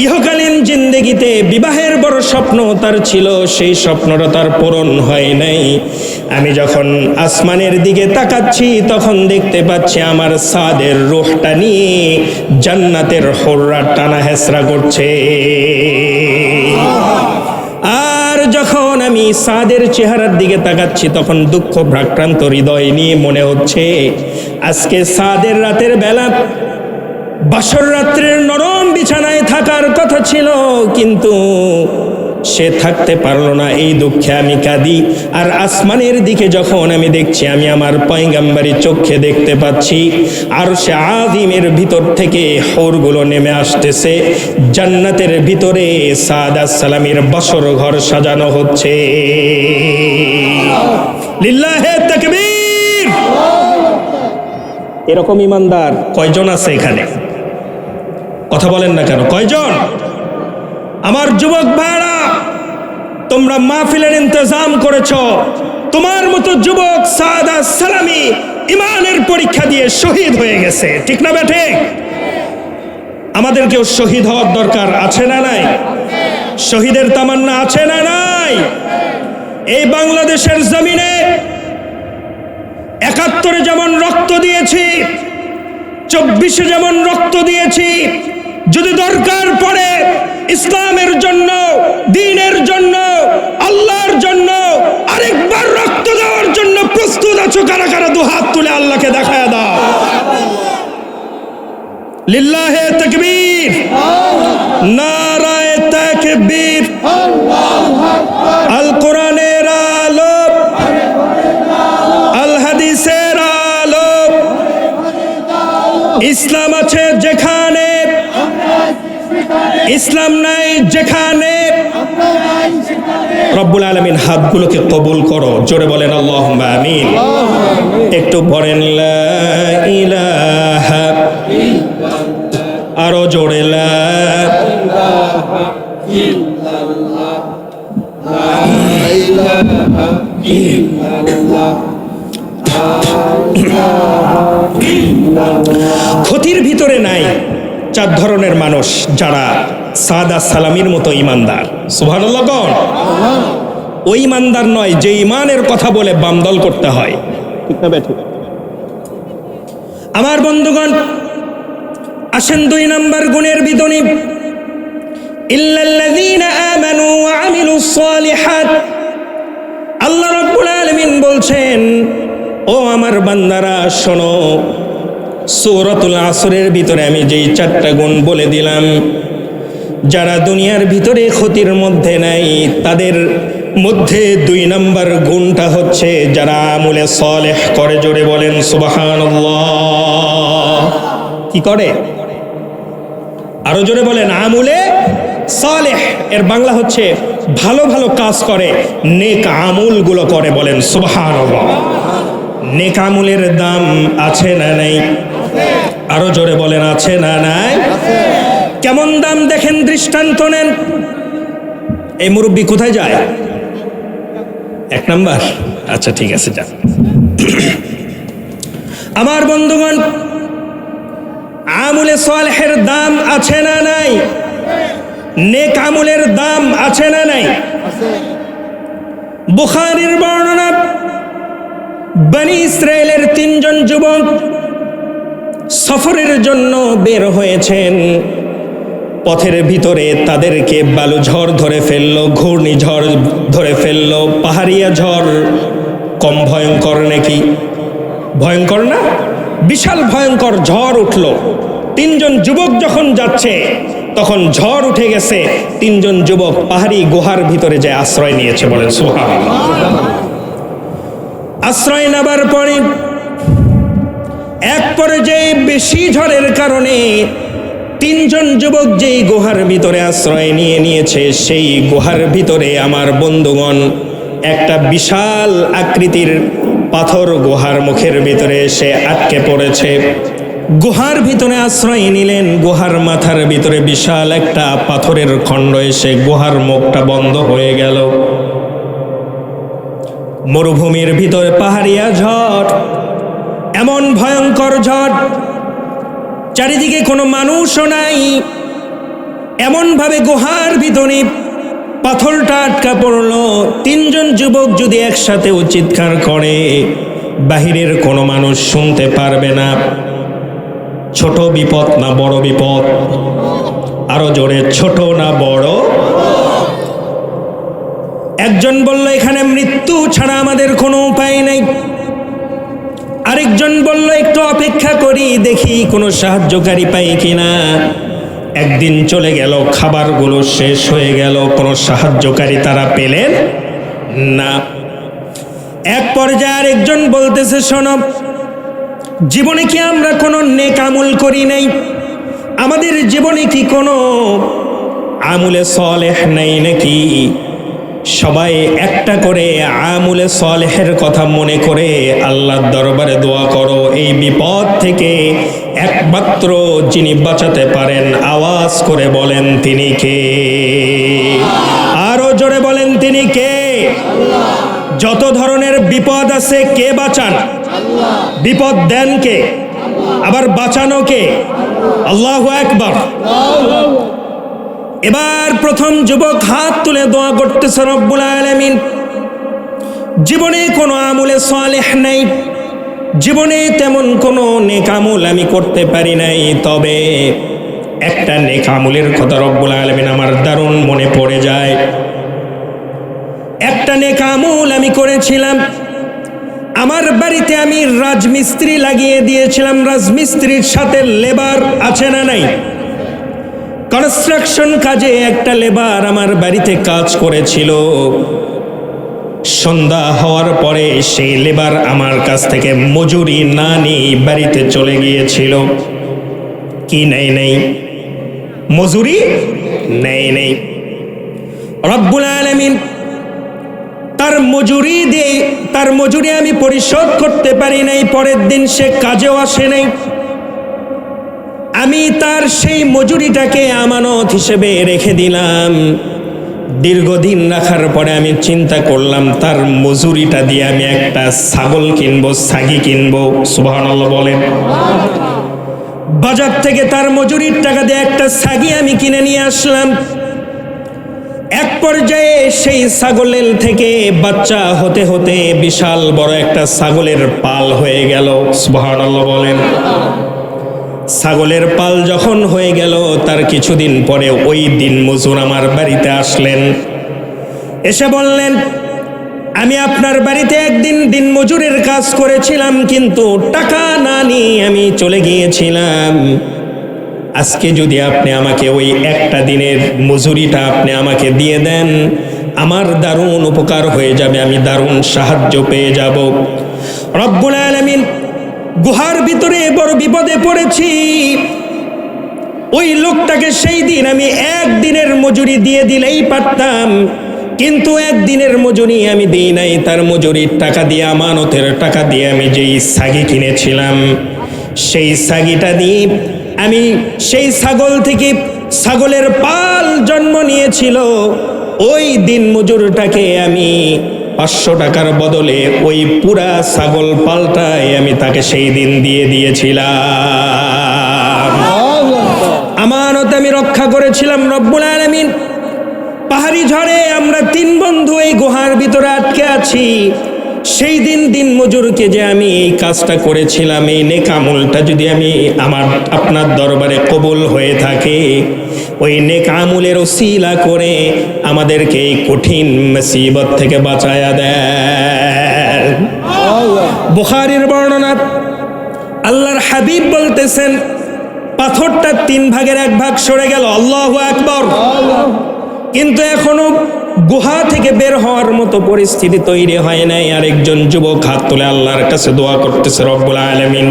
ইহকালীন জিন্দেগিতে বিবাহের বড় স্বপ্ন তার ছিল, সেই স্বপ্নটা তার পূরণ হয় নাই। আমি যখন আসমানের দিকে তাকাচ্ছি তখন দেখতে পাচ্ছি আমার সাদের রূহটা নিয়ে জান্নাতের হুররা টানা হেসরা করছে। আর যখন আমি সাদের চেহারার দিকে তাকাচ্ছি তখন দুঃখ ভারাক্রান্ত হৃদয় নিয়ে মনে হচ্ছে আজকে সাদের রাতের বেলা বাসর রাত্রের নরম বিছানায় থাকার কথা ছিল, কিন্তু সে থাকতে পারলো না। এই দুঃখে আমি কাঁদি। আর আসমানের দিকে যখন আমি দেখছি, আমি আমার পয়গম্বরী চোখে দেখতে পাচ্ছি আরশে আযিমের ভিতর থেকে হুরগুলো নেমে আসতেছে। জান্নাতের ভিতরে সাদ আস-সালামের বাসর ঘর সাজানো হচ্ছে। লিল্লাহে তাকবীর। এরকম ইমানদার কয়জন আছে এখানে? কথা বলেন না কেন? কয়জন? আমার যুবক ভাইরা, তোমরা মাহফিলের ইন্তজাম করেছ, তোমার মতো যুবক সাদ আস-সালামী ইমানের পরীক্ষা দিয়ে শহীদ হয়ে গেছে, ঠিক না বেঠে? আমাদেরকেও শহীদ হওয়ার দরকার আছে না নাই? শহীদের তামান্না আছে না নাই? এই বাংলাদেশের জমিনে 71-এ যেমন রক্ত দিয়েছি, 24-এ যেমন রক্ত দিয়েছি, যদি দরকার পড়ে ইসলামের জন্য, দ্বীনের জন্য, আল্লাহর জন্য আরেকবার রক্ত দেওয়ার জন্য প্রস্তুত আছো? কারা কারা দুহাত তুলে আল্লাহকে দেখায়া দাও। লিল্লাহে তাকবীর, নারায়ে তাকবীর। আল কোরআনের আলো, আল হাদিসের আলো। ইসলাম আছে যেখানে, ইসলাম নাই যেখানে। রব্বুল আলামিন হাতগুলোকে কবুল করো, জোরে বলেন আল্লাহুম্মা আমিন। একটু পড়েন লা ইলাহা ইল্লাল্লাহ, আরো জোরে লা ইলাহা ইল্লাল্লাহ, লা ইলাহা ইল্লাল্লাহ, লা ইলাহা ইল্লাল্লাহ। ক্ষতির ভিতরে নাই 4 ধরনের মানুষ যারা সাদ আস-সালামীর মতো ইমানদার। সুবহানাল্লাহ কোন? ওই ইমানদার নয় যে ইমানের কথা বলে বামদল করতে হয়, ঠিক না বেঠিক? আমার বন্ধুগণ, আসেন 2 নম্বর গুণের বিদনী, ইল্লাল্লাযীনা আমানু ওয়া আমিলুস সালিহাত। আল্লাহ রাব্বুল আলামিন বলছেন, ও আমার বান্দারা শোনো, সূরাতুল আসরের ভিতরে আমি যেই 4টা গুণ বলে দিলাম, যারা দুনিয়ার ভিতরে ক্ষতির মধ্যে নাই তাদের মধ্যে 2 নম্বর গুণটা হচ্ছে যারা আমলে সালেহ করে। জোরে বলেন সুবহানাল্লাহ। কি করে? আরো জোরে বলেন। আমলে সালেহ এর বাংলা হচ্ছে ভালো ভালো কাজ করে, নেক আমলগুলো করে। বলেন সুবহানাল্লাহ। নেক আমলের দাম আছে না নাই? আরো জোরে বলেন আছে না নাই? কেমন দাম দেখেন, দৃষ্টান্ত নেন। এই মুরব্বী কোথায় যায়? 1 নাম্বার। আচ্ছা ঠিক আছে, যান। আমার বন্ধুগণ, আমলে সালেহের দাম আছে না নাই? নেক আমলের দাম আছে না নাই? বুখারীর বর্ণনা, বনি ইসরায়েলের 3 জন যুবক সফরের জন্য বের হয়েছেন। পথের ভিতরে তাদেরকে বালুঝড় ধরে ফেললো, ঘূর্ণিঝড় ধরে ফেললো, পাহাড়িয়া ঝড় কম ভয়ঙ্কর নাকি? ভয়ঙ্কর না? বিশাল ভয়ঙ্কর ঝড় উঠল। তিনজন যুবক যখন যাচ্ছে তখন ঝড় উঠে গেছে। তিনজন যুবক পাহাড়ি গুহার ভিতরে যে আশ্রয় নিয়েছে, বলেন সুবহানাল্লাহ। আশ্রয় নেবার পরে এক পর্যায়ে বেশি ঝড়ের কারণে তিনজন যুবক যেই গুহার ভিতরে আশ্রয় নিয়েছে, সেই গুহার ভিতরে আমার বন্ধুগণ একটা বিশাল আকৃতির পাথর গুহার মুখের ভিতরে এসে আটকে পড়েছে। গুহার ভিতরে আশ্রয় নিলেন, গুহার মাথার ভিতরে বিশাল একটা পাথরের খণ্ড এসে গুহার মুখটা বন্ধ হয়ে গেল। মরুভূমির ভিতরে পাহাড়িয়া ঝড়, এমন ভয়ঙ্কর ঝড়, চারিদিকে কোনো মানুষও নাই। এমন ভাবে গুহার ভিতরে পাথরটা আটকা পড়ল। তিনজন যুবক যদি একসাথে চিৎকার করে, বাহিরের কোনো মানুষ শুনতে পারবে না। ছোট বিপদ না বড় বিপদ? আরো জোরে, ছোট না বড়? একজন বলল, এখানে মৃত্যু ছাড়া আমাদের কোনো উপায় নেই। আরেকজন বলল, একটু অপেক্ষা করি, দেখি কোনো সাহায্যকারী পাই কিনা। একদিন চলে গেল, খাবারগুলো শেষ হয়ে গেল, কোনো সাহায্যকারী তারা পেলেন না। এক পর্যায়ে আরেকজন বলতেছে, শোনো, জীবনে কি আমরা কোনো নেক আমল করি নাই? আমাদের জীবনে কি কোনো আমলে সলেহ নেই নাকি? সবাই একটা করে আমলে সলেহের কথা মনে করে আল্লাহর দরবারে দোয়া করো। এই বিপদ থেকে একমাত্র যিনি বাঁচাতে পারেন, আওয়াজ করে বলেন তিনি কে? আরো জোরে বলেন তিনি কে? যত ধরনের বিপদ আছে, কে বাঁচান? বিপদ দেন কে? আবার বাঁচানো কে? আল্লাহু আকবার। এবার প্রথম যুবক হাত তুলে দোয়া করতেছে, রব্বুল আলামিন, জীবনে কোনো আমলে সালেহ নাই, জীবনে তেমন কোনো নেক আমল আমি করতে পারি নাই, তবে একটা নেক আমলের কথা রব্বুল আলামিন আমার দারুণ মনে পড়ে যায়। একটা নেক আমল আমি করেছিলাম। আমার বাড়িতে আমি রাজমিস্ত্রি লাগিয়ে দিয়েছিলাম। রাজমিস্ত্রির সাথে লেবার আছে না নাই? কনস্ট্রাকশন কাজে একটা লেবার আমার বাড়িতে কাজ করেছিল। সন্ধ্যা হওয়ার পরে সেই লেবার আমার কাছ থেকে মজুরি না নিয়ে বাড়িতে চলে গিয়েছিল। কি নেই? মজুরি নেই। রব্বুল আলামিন তার মজুরি আমি পরিশোধ করতে পারি নাই। পরের দিন সে কাজেও আসে নাই। আমি তার সেই মজুরিটাকে আমানত হিসেবে রেখে দিলাম। দীর্ঘদিন রাখার পরে আমি চিন্তা করলাম, তার মজুরিটা দিয়ে আমি একটা ছাগল কিনবো, ছাগি কিনবো। সুবহানাল্লাহ বলেন। বাজার থেকে তার মজুরির টাকা দিয়ে একটা ছাগি আমি কিনে নিয়ে আসলাম। এক পর্যায়ে সেই ছাগলের থেকে বাচ্চা হতে হতে বিশাল বড় একটা ছাগলের পাল হয়ে গেল। সুবহানাল্লাহ বলেন। ছাগলের পাল যখন হয়ে গেল, তার কিছুদিন পরে ওই দিন মজুর আমার বাড়িতে আসলেন। এসে বললেন, আমি আপনার বাড়িতে একদিন দিন মজুরের কাজ করেছিলাম, কিন্তু টাকা না নিয়ে আমি চলে গিয়েছিলাম। আজকে যদি আপনি আমাকে ওই একটা দিনের মজুরিটা আপনি আমাকে দিয়ে দেন, আমার দারুণ উপকার হয়ে যাবে, আমি দারুণ সাহায্য পেয়ে যাব। রব্বুল আলামিন, গুহার ভিতরে বড় বিপদে পড়েছি। ওই লোকটাকে সেই দিন আমি একদিনের মজুরি দিয়ে দিলেই পারতাম, কিন্তু একদিনের মজুরি আমি দিই নাই। তার মজুরির টাকা দিয়ে, আমানতের টাকা দিয়ে আমি যেই ছাগি কিনেছিলাম, সেই ছাগিটা দিয়ে আমি সেই ছাগল থেকে ছাগলের পাল জন্ম নিয়েছিল, ওই দিন মজুরটাকে আমি 500 টাকার বদলে ওই পুরা ছাগল পালটাই আমি তাকে সেই দিন দিয়ে দিয়েছিলাম। আমানত আমি রক্ষা করেছিলাম। রব্বুল আলামিন, পাহাড়ি ঝড়ে আমরা 3 বন্ধু এই গুহার ভিতরে আটকে আছি। সেই দিন মজুরকে যে আমি এই কাজটা করেছিলাম, এই নেক আমলটা যদি আমি আপনার দরবারে কবুল হয়ে থাকে, ওই নেক আমলের ওসিলা করে আমাদেরকে এই কঠিন মুসিবত থেকে বাঁচায়া দেন। বলেন। বুখারীর বর্ণনা, আল্লাহর হাবিব বলতেছেন পাথরটা 3 ভাগের 1 ভাগ সরে গেল, আল্লাহু আকবার। কিন্তু এখনো গুহা থেকে বের হওয়ার মতো পরিস্থিতি তৈরি হয় নাই। আরেকজন যুবক হাত তুলে আল্লাহর কাছে দোয়া করতেছে, রব্বুল আলামিন,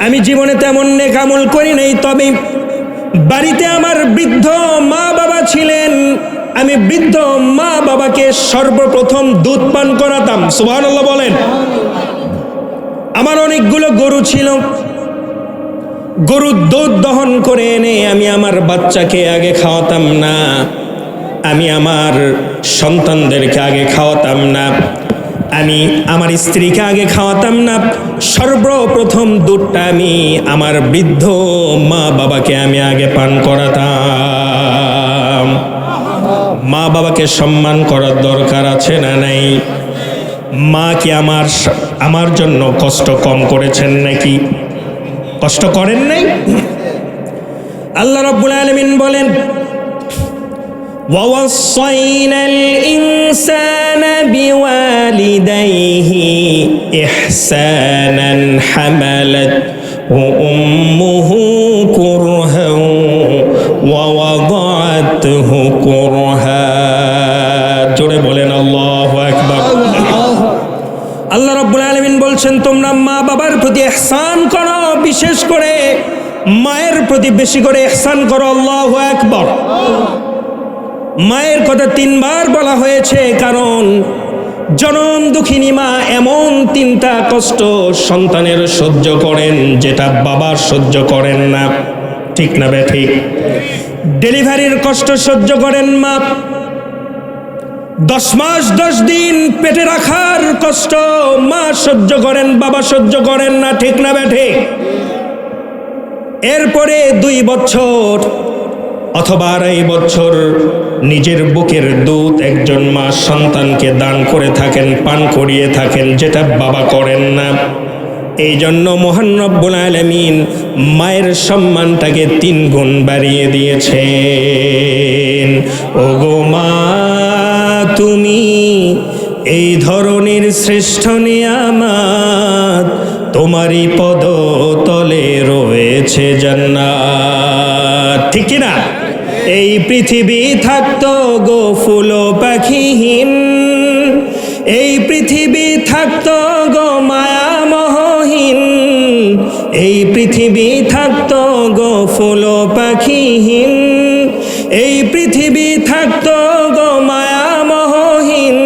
আমি জীবনে তেমন নেক আমল করি নাই, তবে বাড়িতে আমার বৃদ্ধ মা বাবা ছিলেন, আমি বৃদ্ধ মা বাবাকে সর্বপ্রথম দুধ পান করাতাম, সুবহানাল্লাহ বলেন। আমার অনেকগুলো গরু ছিল, গরুর দুধ দহন করে এনে আমি আমার বাচ্চাকে আগে খাওয়াতাম না, আমি আমার সন্তানদেরকে আগে খাওয়াতাম না, আমি আমার স্ত্রীকে আগে খাওয়াতাম না, সর্বপ্রথম দুধটা আমি আমার বৃদ্ধ মা বাবাকে আমি আগে পান করাতাম। মা বাবাকে সম্মান করার দরকার আছে না নাই? মা কি আমার জন্য কষ্ট কম করেছেন নাকি? কষ্ট করেন নাই? আল্লাহ রাব্বুল আলামিন বলেন, وَوَصَّيْنَا الْإِنسَانَ بِوَالِدَيْهِ إِحْسَانًا حَمَلَتْهُ أُمُّهُ كُرْهًا وَوَضَعَتْهُ كُرْهًا। জোরে বলেন আল্লাহু আকবার। আল্লাহ রাব্বুল আলামিন বলছেন, তোমরা মা বাবার প্রতি ইহসান করো, বিশেষ করে মায়ের প্রতি বেশি করে ইহসান করো, আল্লাহু আকবার। মায়ের কথা 3 বার বলা হয়েছে, কারণ জনম দুঃখিনী মা এমন 3টা কষ্ট সন্তানের সহ্য করেন যেটা বাবা সহ্য করেন না, ঠিক না বে ঠিক? ডেলিভারির কষ্ট সহ্য করেন মা, 10 মাস 10 দিন পেটে রাখার কষ্ট মা সহ্য করেন, বাবা সহ্য করেন না, ঠিক না বে ঠিক? এরপরে 2 বছর অথবা 2.5 বছর নিজের বুকের দুধ একজন মা সন্তানকে দান করে থাকেন, পান করিয়ে থাকেন, যেটা বাবা করেন না। এই জন্য মহান রব্বুল আলামিন মায়ের সম্মানটাকে 3 গুণ বাড়িয়ে দিয়েছেন। ওগো মা, তুমি এই ধরনের শ্রেষ্ঠ নিয়ামত, তোমারই পদতলে রয়েছে জান্নাত, ঠিক কি না? এই পৃথিবী থাকতো গো ফুল পাখিহীন, এই পৃথিবী থাকতো গো মায়া মোহহীন, এই পৃথিবী থাকতো গো ফুল পাখিহীন, এই পৃথিবী থাকতো গো মায়া মোহহীন,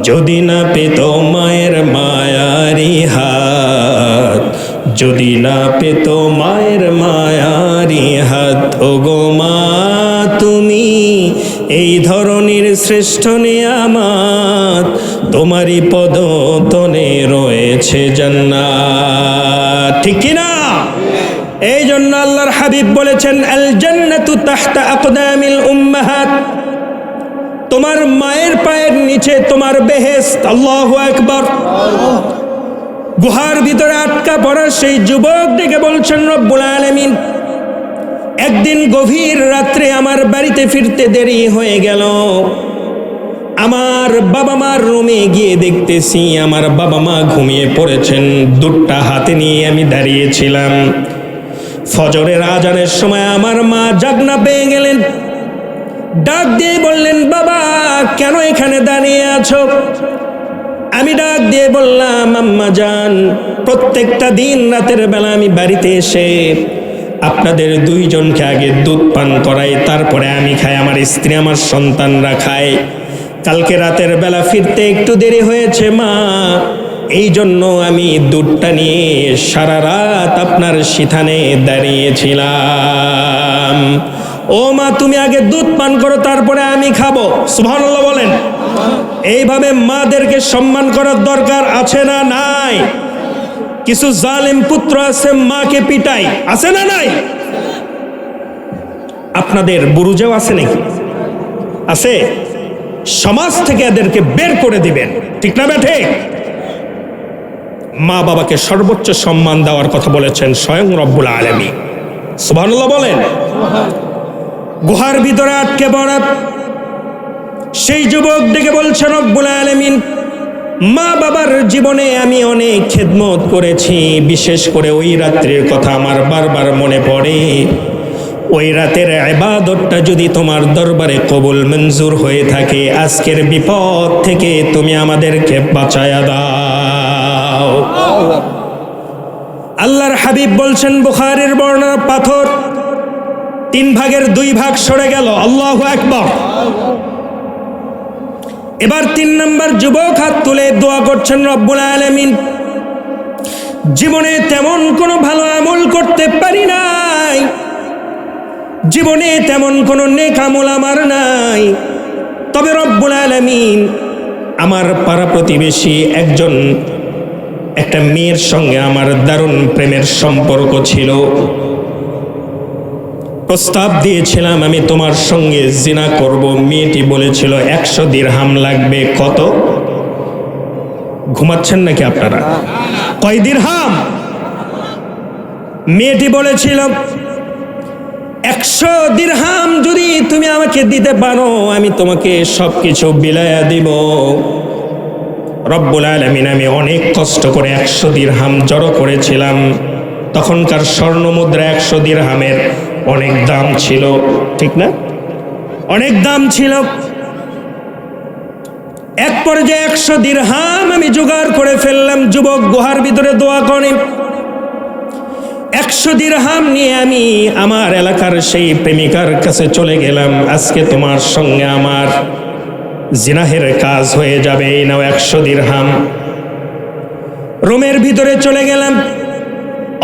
যদি না পেত মায়ের মায়ারি হাত, যদি না পেত মায়ের মায়ারি হাত। ওগো মা, তুমি এই ধরনের শ্রেষ্ঠ নিয়ামত, তোমারই পদতলে রয়েছে জান্নাত, ঠিক কি না? এই জন্য আল্লাহর হাবিব বলেছেন, আল জান্নাতু তাহতা আকদামিল উম্মাহাত, তোমার মায়ের পায়ের নিচে তোমার বেহেশত, আল্লাহু আকবার। গুহার ভিতরে আটকা পড়া সেই যুবক ডেকে বলছেন, রব্বুল আলামিন, একদিন গভীর রাত্রে আমার বাড়িতে ফিরতে দেরি হয়ে গেল, আমার বাবা মার রুমে গিয়ে দেখতেছি আমার বাবা মা ঘুমিয়ে পড়েছেন, দুধটা হাতে নিয়ে আমি দাঁড়িয়েছিলাম। ফজরের আজানের সময় আমার মা জাগনা পেয়ে গেলেন, ডাক দিয়ে বললেন, বাবা কেন এখানে দাঁড়িয়ে আছো? আমি ডাক দিয়ে বললাম, আম্মা জান, প্রত্যেকটা দিন রাতের বেলা আমি বাড়িতে এসে আপনাদের 2 জনকে আগে দুধ পান করাই, তারপরে আমি খাই, আমার স্ত্রী আমার সন্তানরা খায়। কালকে রাতের বেলা ফিরতে একটু দেরি হয়েছে মা, এই জন্য আমি দুধটা নিয়ে সারা রাত আপনার সিথানে দাঁড়িয়েছিলাম। ও মা, তুমি আগে দুধ পান করো, তারপরে আমি খাবো, সুবহানাল্লাহ বলেন। এইভাবে মাদেরকে সম্মান করার দরকার আছে না নাই? কিছু জালেম পুত্র আছে মাকে পিটাই, আছে না নাই? আপনাদের বুরুজেও আছে নাকি? আছে। সমাজ থেকে এদেরকে বের করে দিবেন, ঠিক না বেঠে? মা বাবাকে সর্বোচ্চ সম্মান দেওয়ার কথা বলেছেন স্বয়ং রব্বুল আলামিন, সুবহানাল্লাহ বলেন। গুহার ভিতরে আটকে পড়া সেই যুবক ডেকে বলছেন, রব্বুল আলামিন, মা বাবার জীবনে আমি অনেক খেদমত করেছি, বিশেষ করে ওই রাত্রির কথা আমার বারবার মনে পড়ে। ওই রাতের ইবাদতটা যদি তোমার দরবারে কবুল মঞ্জুর হয়ে থাকে, আজকের বিপদ থেকে তুমি আমাদেরকে বাঁচায়া দাও। আল্লাহর হাবিব বলছেন, বুখারীর বর্ণনা, পাথর 3 ভাগের 2 ভাগ সরে গেল। আল্লাহু আকবার। এবার 3 নম্বর যুবক হাত তুলে দোয়া করছেন, রব্বুল আলামিন, জীবনে তেমন কোনো ভালো আমল করতে পারি নাই, জীবনে তেমন কোনো নেক আমল আমার নাই, তবে রব্বুল আলামিন আমার পাড়া প্রতিবেশী একটা মেয়ের সঙ্গে আমার দারুণ প্রেমের সম্পর্ক ছিল। প্রস্তাব দিয়েছিলাম আমি তোমার সঙ্গে জিনা করব। মেয়েটি বলেছিল 100 দিরহাম লাগবে। কত? ঘুমাচ্ছেন নাকি আপনারা? কয় দিরহাম? মেয়েটি বলেছিল 100 দিরহাম যদি তুমি আমাকে দিতে পারো, আমি তোমাকে সবকিছু বিলায়া দিব। রব্বুল আলামিন, আমি অনেক কষ্ট করে 100 দিরহাম জড়ো করেছিলাম। তখনকার স্বর্ণ মুদ্রা 100 দিরহামের অনেক দাম ছিল, ঠিক না? অনেক দাম ছিল। এক পর্যায়ে 100 দিরহাম আমি জোগাড় করে ফেললাম। যুবক গুহার ভিতরে দোয়া করে 100 দিরহাম নিয়ে আমি আমার এলাকার সেই প্রেমিকার কাছে চলে গেলাম। আজকে তোমার সঙ্গে আমার জিনাহের কাজ হয়ে যাবে, এই নাও 100 দিরহাম। রুমের ভিতরে চলে গেলাম,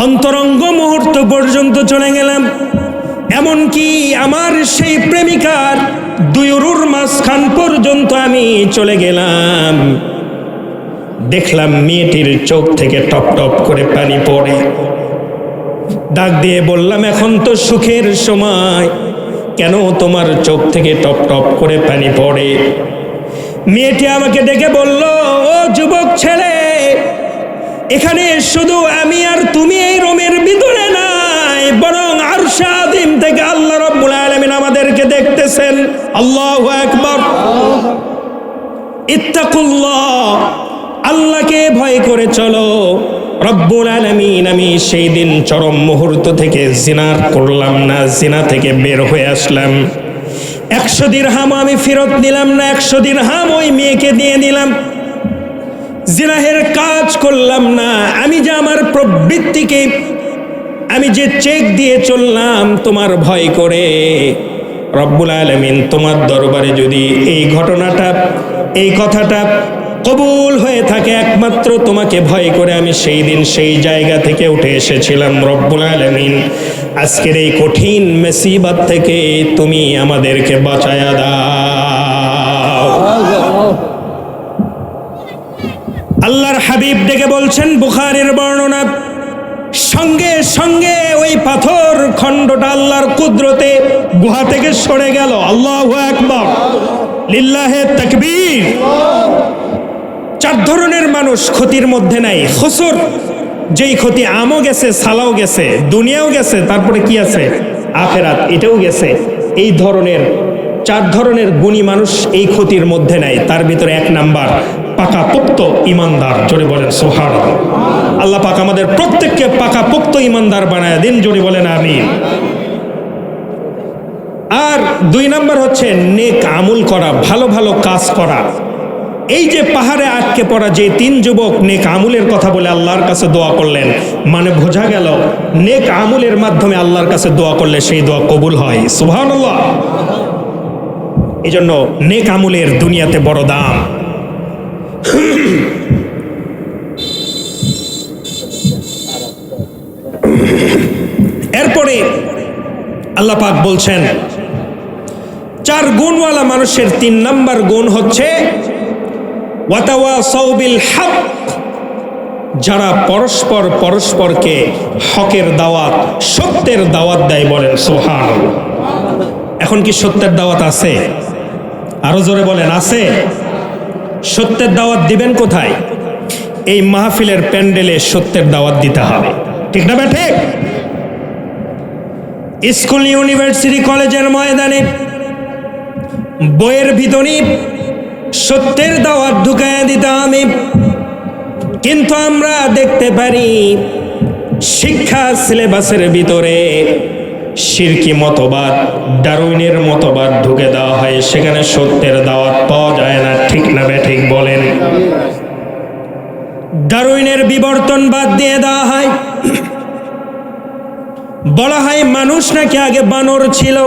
অন্তরঙ্গ মুহূর্ত পর্যন্ত চলে গেলাম। এমনকি আমার সেই প্রেমিকার 2 উরুর মাঝখান পর্যন্ত আমি চলে গেলাম। দেখলাম মেয়েটির চোখ থেকে টপ টপ করে পানি পড়ে। ডাক দিয়ে বললাম, এখন তো সুখের সময়, কেন তোমার চোখ থেকে টপ টপ করে পানি পড়ে? মেয়েটি আমাকে ডেকে বলল, ও যুবক ছেলে, এখানে শুধু আমি আর তুমি এই রুমের ভিতরে নাই, বরং আরশে আযীম থেকে আল্লাহ রাব্বুল আলামিন আমাদেরকে দেখতেছেন। আল্লাহু আকবার। ইত্তাকুল্লাহ, আল্লাহকে ভয় করে চলো। রব্বুল আলামিন, আমি সেই দিন চরম মুহূর্ত থেকে জিনা করলাম না, জিনা থেকে বের হয়ে আসলাম। 100 দিরহাম আমি ফেরত নিলাম না, 100 দিরহাম ওই মেয়েকে দিয়ে দিলাম। জিনাহের কাজ করলাম না। আমি যে আমার প্রবৃত্তিকে আমি যে চেক দিয়ে চললাম তোমার ভয় করে, রব্বুল আলামিন তোমার দরবারে যদি এই ঘটনাটা, এই কথাটা কবুল হয়ে থাকে, একমাত্র তোমাকে ভয় করে আমি সেই দিন সেই জায়গা থেকে উঠে এসেছিলাম। রব্বুল আলামিন, আজকের এই কঠিন মুসিবত থেকে তুমি আমাদেরকে বাঁচায়া দাও। আল্লাহর হাবিব ডেকে বলছেন, বুখারীর বর্ণনা, সঙ্গে সঙ্গে ওই পাথর খণ্ডটা আল্লাহর কুদরতে গুহা থেকে সরে গেল। আল্লাহু আকবার, লিল্লাহে তাকবীর। 4 ধরনের মানুষ ক্ষতির মধ্যে নাই। খুসর, যেই ক্ষতি আমও গেছে, সালাও গেছে, দুনিয়াও গেছে, তারপরে কি আছে? আখিরাত, এটাও গেছে। এই ধরনের 4 ধরনের গুণী মানুষ এই ক্ষতির মধ্যে নাই। তার ভিতরে 1 নাম্বার পাকাপোক্ত ইমানদার। জোরে বলেন সুবহানাল্লাহ। আল্লাহ পাক আমাদের প্রত্যেককে পাকাপোক্ত ইমানদার বানায় দিন। জোরে বলেন আমিন। আর 2 নাম্বার হচ্ছে নেক আমল করা, ভালো ভালো কাজ করা। এই যে পাহাড়ে আটকে পড়া যে 3 যুবক নেক আমলের কথা বলে আল্লাহর কাছে দোয়া করলেন, মানে বোঝা গেল নেক আমলের মাধ্যমে আল্লাহর কাছে দোয়া করলে সেই দোয়া কবুল হয়। সুবহানাল্লাহ। এই জন্য নেক আমলের দুনিয়াতে বড় দাম। এরপরে আল্লাহ পাক বলছেন, 4 গুণওয়ালা মানুষের 3 নাম্বার গুণ হচ্ছে ওয়াতাওয়াসাউ বিল হক, যারা পরস্পর পরস্পরকে হকের দাওয়াত, সত্যের দাওয়াত দেয়। বলেন সুবহানাল্লাহ। এখন কি সত্যের দাওয়াত আছে? আরো জোরে বলেন, আছে? সত্যের দাওয়াত দিবেন কোথায়? এই মাহফিলের প্যান্ডেলে সত্যের দাওয়াত দিতে হবে, ঠিক না বেঠে? স্কুল, ইউনিভার্সিটি, কলেজের ময়দানে, বইয়ের ভিতরে সত্যের দাওয়াত ঢুকায় দিতে হবে। কিন্তু আমরা দেখতে পারি শিক্ষা সিলেবাসের ভিতরে শিরকি মতবাদ, ডারউইনের মতবাদ ঢুকে দেওয়া হয়, সেখানে সত্যের দাওয়াত পাওয়া যায় না। ঠিক না ঠিক বলেন? ডারউইনের বিবর্তনবাদ দিয়ে দেওয়া হয়, বলা হয় মানুষ নাকি আগে বানর ছিল।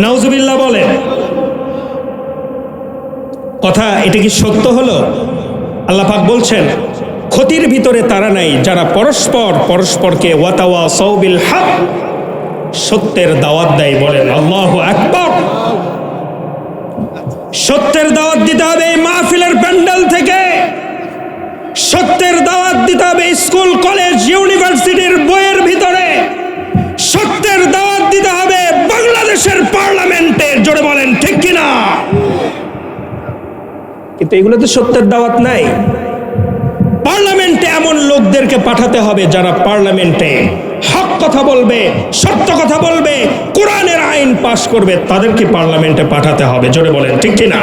নাউজুবিল্লাহ বলেন। কথা এটা কি সত্য হলো? আল্লাহ পাক বলছেন ক্ষতির ভিতরে তারা নাই যারা পরস্পরকে ওয়াতাওয়াসাউ বিল হক, সত্যের দাওয়াত দেয়। বলেন আল্লাহু আকবার। সত্যের দাওয়াত দিতে হবে এই মাহফিলের প্যান্ডেল থেকে, সত্যের দাওয়াত দিতে হবে স্কুল কলেজ ইউনিভার্সিটির বইয়ের ভিতরে, সত্যের দাওয়াত দিতে হবে বাংলাদেশের পার্লামেন্টে। জোরে বলেন ঠিক কিনা? কিন্তু এগুলোতে সত্যের দাওয়াত নাই। পার্লামেন্টে এমন লোকদেরকে পাঠাতে হবে যারা পার্লামেন্টে হক কথা বলবে, সত্য কথা বলবে, কোরআনের আইন পাশ করবে, তাদেরকে পার্লামেন্টে পাঠাতে হবে। জোরে বলেন ঠিক কিনা?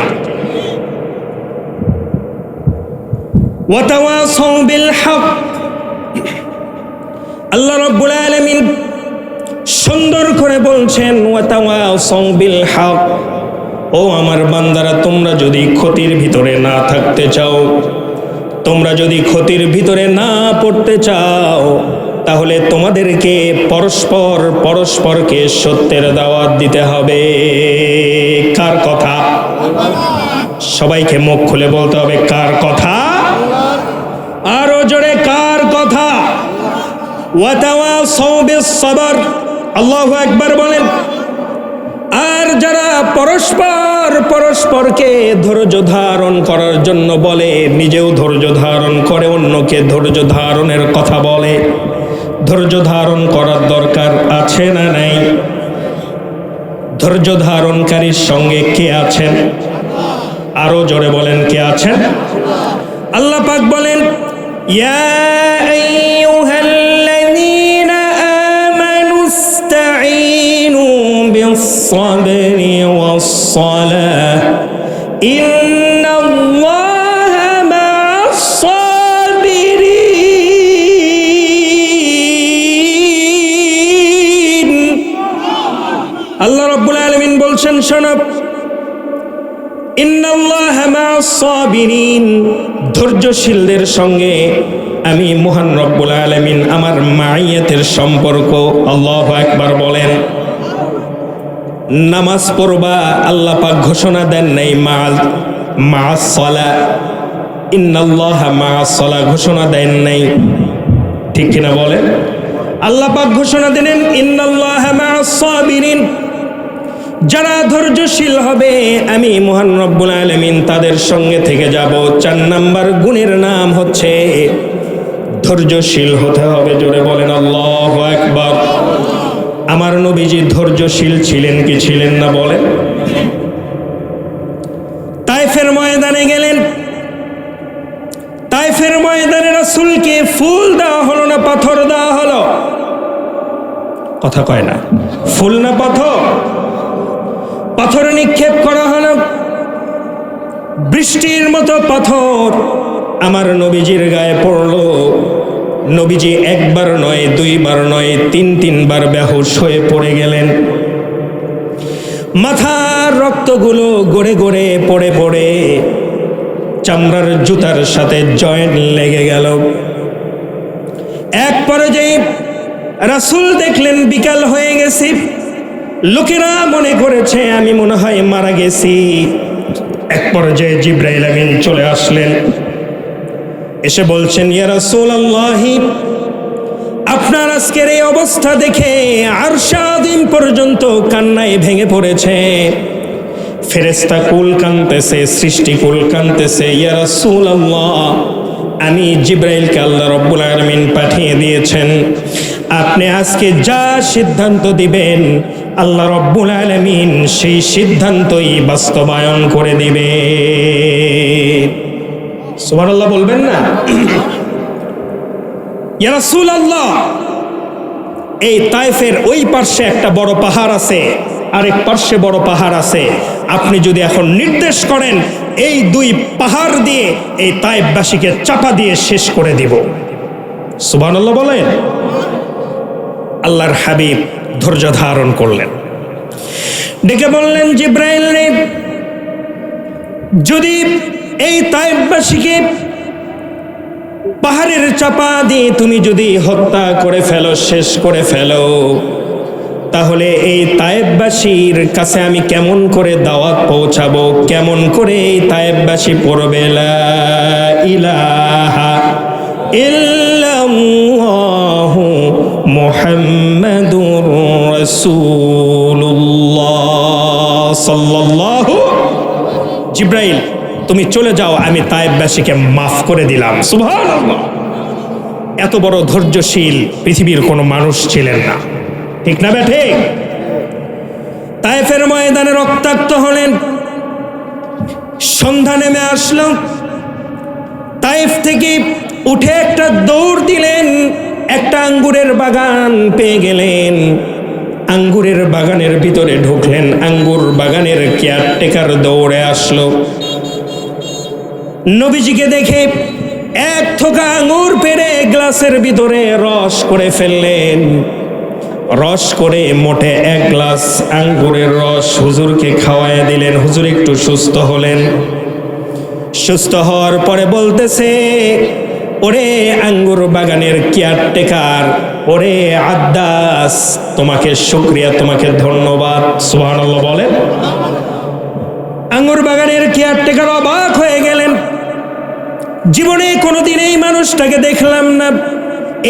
ওয়াতাওয়াসাউ বিল হক। আল্লাহ রাব্বুল আলামিন সুন্দর করে বলছেন ওয়াতাওয়াসাউ বিল হক। ও আমার বান্দারা, তোমরা যদি ক্ষতির ভিতরে না থাকতে চাও, তোমরা যদি ক্ষতির ভিতরে না পড়তে চাও, তাহলে তোমাদেরকে পরস্পরকে সত্যের দাওয়াত দিতে হবে। কার কথা? সবাইকে মুখ খুলে বলতে হবে কার কথা? আরো জোরে কার কথা? ওয়াতাওয়াসাউ বিস সবর। আল্লাহু আকবার বলেন। আর যারা পরস্পরকে ধৈর্য ধারণ করার জন্য বলে, নিজেও ধৈর্য ধারণ করে, অন্যকে ধৈর্য ধারণের কথা বলে, ধৈর্য ধারণ করার দরকার আছে না নাই? ধৈর্য ধারণকারীর সঙ্গে কে আছেন? আরো জোরে বলেন কে আছেন? আল্লাহ পাক বলেন ইয়া আইয়ুহাল্লাযীনা আমানুস্তাঈনু বিস-সাবরি ওয়াস-সালাহ ইন্নাল্লাহা মা'আস-সাবিরিন। আল্লাহ রাব্বুল আলামিন বলছেন শোনো, ইন্নাল্লাহা মা'আস-সাবিরিন, ধৈর্যশীলদের সঙ্গে আমি মহান রব্বুল আলামিন আমার মাইয়াতের সম্পর্ক। আল্লাহু আকবার বলেন। নামাজ পড়বা, আল্লাহ পাক ঘোষণা দেন নাই মা'আস সালাহ, ইন্নাল্লাহা মা'আস সালাহ ঘোষণা দেন নাই। ঠিক কিনা বলেন? আল্লাহ পাক ঘোষণা দেন ইন্নাল্লাহা মা'আস সাবিরিন। যারা ধৈর্যশীল হবে আমি মহান রব্বুল আলামিন তাদের সঙ্গে থেকে যাব। 4 নাম্বার গুণের নাম হচ্ছে ধৈর্যশীল হতে হবে। জোরে বলেন আল্লাহু আকবার। আমার নবীজি ধৈর্যশীল ছিলেন কি ছিলেন না বলেন? তায়েফের ময়দানে গেলেন, তায়েফের ময়দানে রাসূলকে ফুল দেওয়া হলো না পাথর দেওয়া হলো? কথা কয় না। ফুল না পাথর? পাথর নিক্ষেপ করা হলো, বৃষ্টির মতো পাথর আমার নবীজির গায়ে পড়লো। নবীজি একবার নয়, 2 বার নয়, 3 বার বেহুশ হয়ে পড়ে গেলেন। মাথার রক্তগুলো গড়ে গড়ে পড়ে পড়ে চামড়ার জুতার সাথে জয়েন্ট লেগে গেল। এক পর্যায়ে রাসূল দেখলেন বিকাল হয়ে গেছে, লোকেরা মনে করেছে আমি মনে হয় মারা গেছি। এক পর্যায়ে জিবরাইল আমিন চলে আসলেন, এসে বলছেন ইয়া রাসূলুল্লাহ, আপনার আজকের এই অবস্থা দেখে আরশ আযীম পর্যন্ত কান্নায় ভেঙে পড়েছে। ফেরেশতা কুল কাঁদতেছে, সৃষ্টি কুল কাঁদতেছে। ইয়া রাসূলুল্লাহ, আমি জিবরাইলকে আল্লাহ রাব্বুল আলামিন পাঠিয়ে দিয়েছেন, আপনি আজকে যা সিদ্ধান্ত দিবেন আল্লাহ রাব্বুল আলামিন সেই সিদ্ধান্তই বাস্তবায়ন করে দিবে। সুবহানাল্লাহ বলবেন না? ইয়া রাসূলুল্লাহ, এই তায়েফের ওই পাশে একটা বড় পাহাড় আছে, আরেক পার্শ্বে বড় পাহাড় আছে, আপনি যদি এখন নির্দেশ করেন এই দুই পাহাড় দিয়ে এই তায়েফবাসীকে চাপা দিয়ে শেষ করে দিব। সুবহানাল্লাহ বলেন। আল্লাহর হাবিব ধৈর্য ধারণ করলেন, ডেকে বললেন, জিব্রাইল রে, যদি এই তায়েফবাসীকে পাহাড়ের চাপা দিয়ে তুমি যদি হত্যা করে ফেলো, শেষ করে ফেলো, তাহলে এই তায়েফবাসীর কাছে আমি কেমন করে দাওয়াত পৌঁছাবো, কেমন করে এই তায়েফবাসী পড়বে লা ইলাহা ইল্লাল্লাহু মুহাম্মাদুর রাসূলুল্লাহ সাল্লাল্লাহু। জিব্রাইল, তুমি চলে যাও, আমি তায়েফবাসীকে মাফ করে দিলাম। সুবহানাল্লাহ। এত বড় ধৈর্যশীল পৃথিবীর কোনো মানুষ ছিলেন না, ঠিক না বেঠে? তায়েফের ময়দানে রক্তাক্ত হলেন, সন্ধ্যা নেমে আসলো, তায়েফ থেকে উঠে একটা দৌড় দিলেন, একটা আঙ্গুরের বাগান পেয়ে গেলেন, আঙ্গুরের বাগানের ভিতরে ঢুকলেন, আঙ্গুর বাগানের কেয়ারটেকার দৌড়ে আসলো, নবীজিকে দেখে এক থোকা আঙ্গুর পেড়ে গ্লাসের ভিতরে রস করে ফেললেন, রস করে মোটে এক গ্লাস আঙ্গুরের রস হুজুরকে খাওয়ায় দিলেন। হুজুর একটু সুস্থ হলেন, সুস্থ হওয়ার পরে বলতেছে, ওরে আঙ্গুর বাগানের কেয়ারটেকার, ওরে আদ্দাস, তোমাকে শুকরিয়া, তোমাকে ধন্যবাদ। সুবহানাল্লাহ বলেন। আঙ্গুর বাগানের কেয়ারটেকার অবাক হয়ে গেলেন, জীবনে কোনোদিন এই মানুষটাকে দেখলাম না,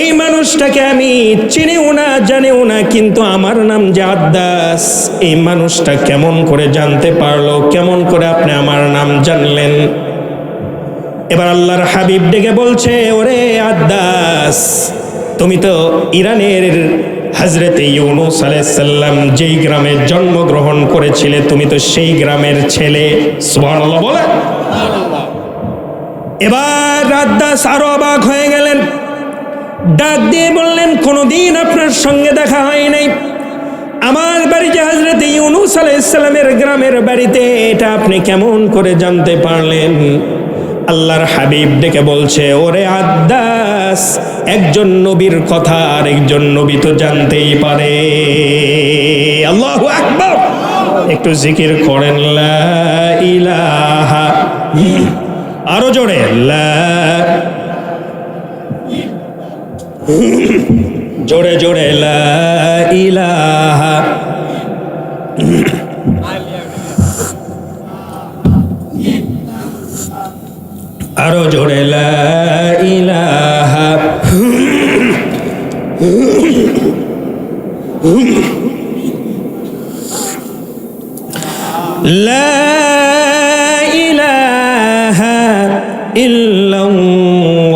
এই মানুষটাকে আমি চিনিও না, জানিও না, কিন্তু আমার নাম যে আদ্দাস, এই মানুষটা কেমন করে জানতে পারলো, কেমন করে আপনি আমার নাম জানলেন? এবার আল্লাহর হাবিব ডেকে বলছে, ওরে আদ্দাস, তুমি তো ইরানের হযরতে ইউনূস আলাইহিস সালাম যেই গ্রামে জন্মগ্রহণ করেছিলে, তুমি তো সেই গ্রামের ছেলে। সুবহানাল্লাহ বলে। এবার আদ্দাস আরো অবাক হয়ে গেলেন, ডাক দিয়ে বললেন, কোনোদিন আপনার সঙ্গে দেখা হয় নাই, আমার বাড়ি যে হযরতে ইউনূস আলাইহিস সালামের গ্রামের বাড়িতে, এটা আপনি কেমন করে জানতে পারলেন? আল্লাহর হাবিব ডেকে বলছে, ওরে আদ্দাস, একজন নবীর কথা আরেকজন নবী তো জানতেই পারে। আল্লাহু আকবার। একটু জিকির করেন, লা ইলাহা, আরো জোরে, জোরে জোরে, লা ইলাহা। আরো জোরে, লা ইলাহা। লা ইলাহা ইল্লাল্লাহু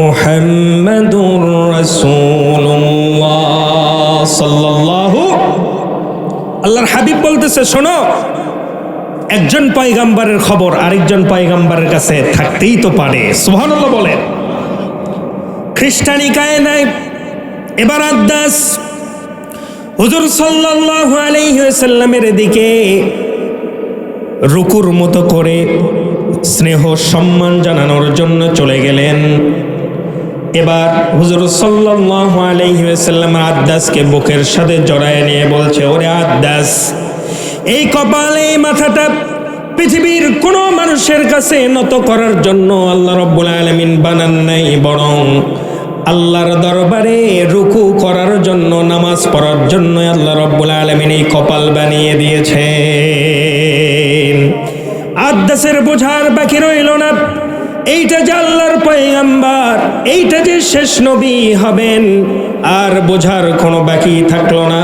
মুহাম্মাদুর রাসূলুল্লাহ সাল্লাল্লাহু। আল্লাহর হাবিব বলতেছে, শোনো, একজন পয়গাম্বরের খবর আরেকজন পয়গাম্বরের কাছে থাকতেই তো পারে। সুবহানাল্লাহ বলেন। খ্রিস্টানিকায় নাই। এবার আদ্দাস হুজুর সাল্লাল্লাহু আলাইহি ওয়াসাল্লামের দিকে রুকুর মতো করে স্নেহ সম্মান জানানোর জন্য চলে গেলেন। এবার হুজুর সাল্লাল্লাহু আলাইহি ওয়াসাল্লাম আদ্দাসকে বুকের সাথে জড়ায় নিয়ে বলছে, ওরে আদ্দাস, এই কপাল, এই মাথাটা পৃথিবীর কোনো মানুষের কাছে নত করার জন্য আল্লাহ রাব্বুল আলামিন বানান নাই, বরং আল্লাহর দরবারে রুকু করার জন্য, নামাজ পড়ার জন্য আল্লাহ রাব্বুল আলামিন এই কপাল বানিয়ে দিয়েছেন। আদ্দাসের বোঝার বাকি রইল না, এইটা যে আল্লাহর পয়গাম্বর, এইটা যে শেষ নবী হবেন, আর বোঝার কোনো বাকি থাকলো না।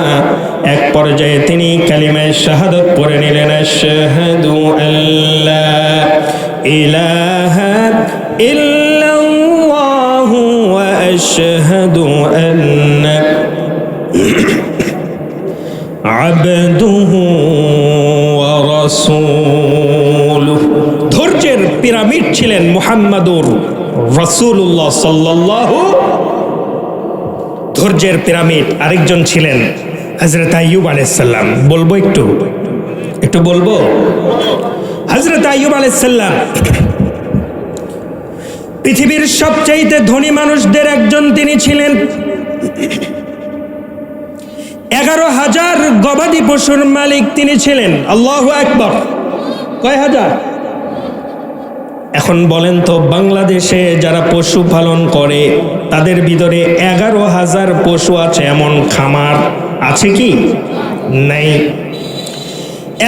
এক পর্যায়ে তিনি কালিমায়ে শাহাদাত পড়ে নিলেন, আশহাদু আল্লা ইলাহা ইল্লাল্লাহু ওয়া আশহাদু আন্না আবদুহু ওয়া রাসূলুহু। ধৈর্যের পিরামিড ছিলেন মুহাম্মাদুর রাসূলুল্লাহ সাল্লাল্লাহু। ধৈর্যের পিরামিড আরেকজন ছিলেন হযরত আইয়ুব আলাইহিস সালাম, বলবো একটু বলবো। হযরত আইয়ুব আলাইহিস সালাম পৃথিবীর সবচেয়ে ধনী মানুষদের একজন তিনি ছিলেন। 11,000 গবাদি পশুর মালিক তিনি ছিলেন। আল্লাহু আকবার। কয় হাজার? এখন বলেন তো, বাংলাদেশে যারা পশু পালন করে তাদের ভিতরে 11,000 পশু আছে এমন খামার আছে কি? নাই।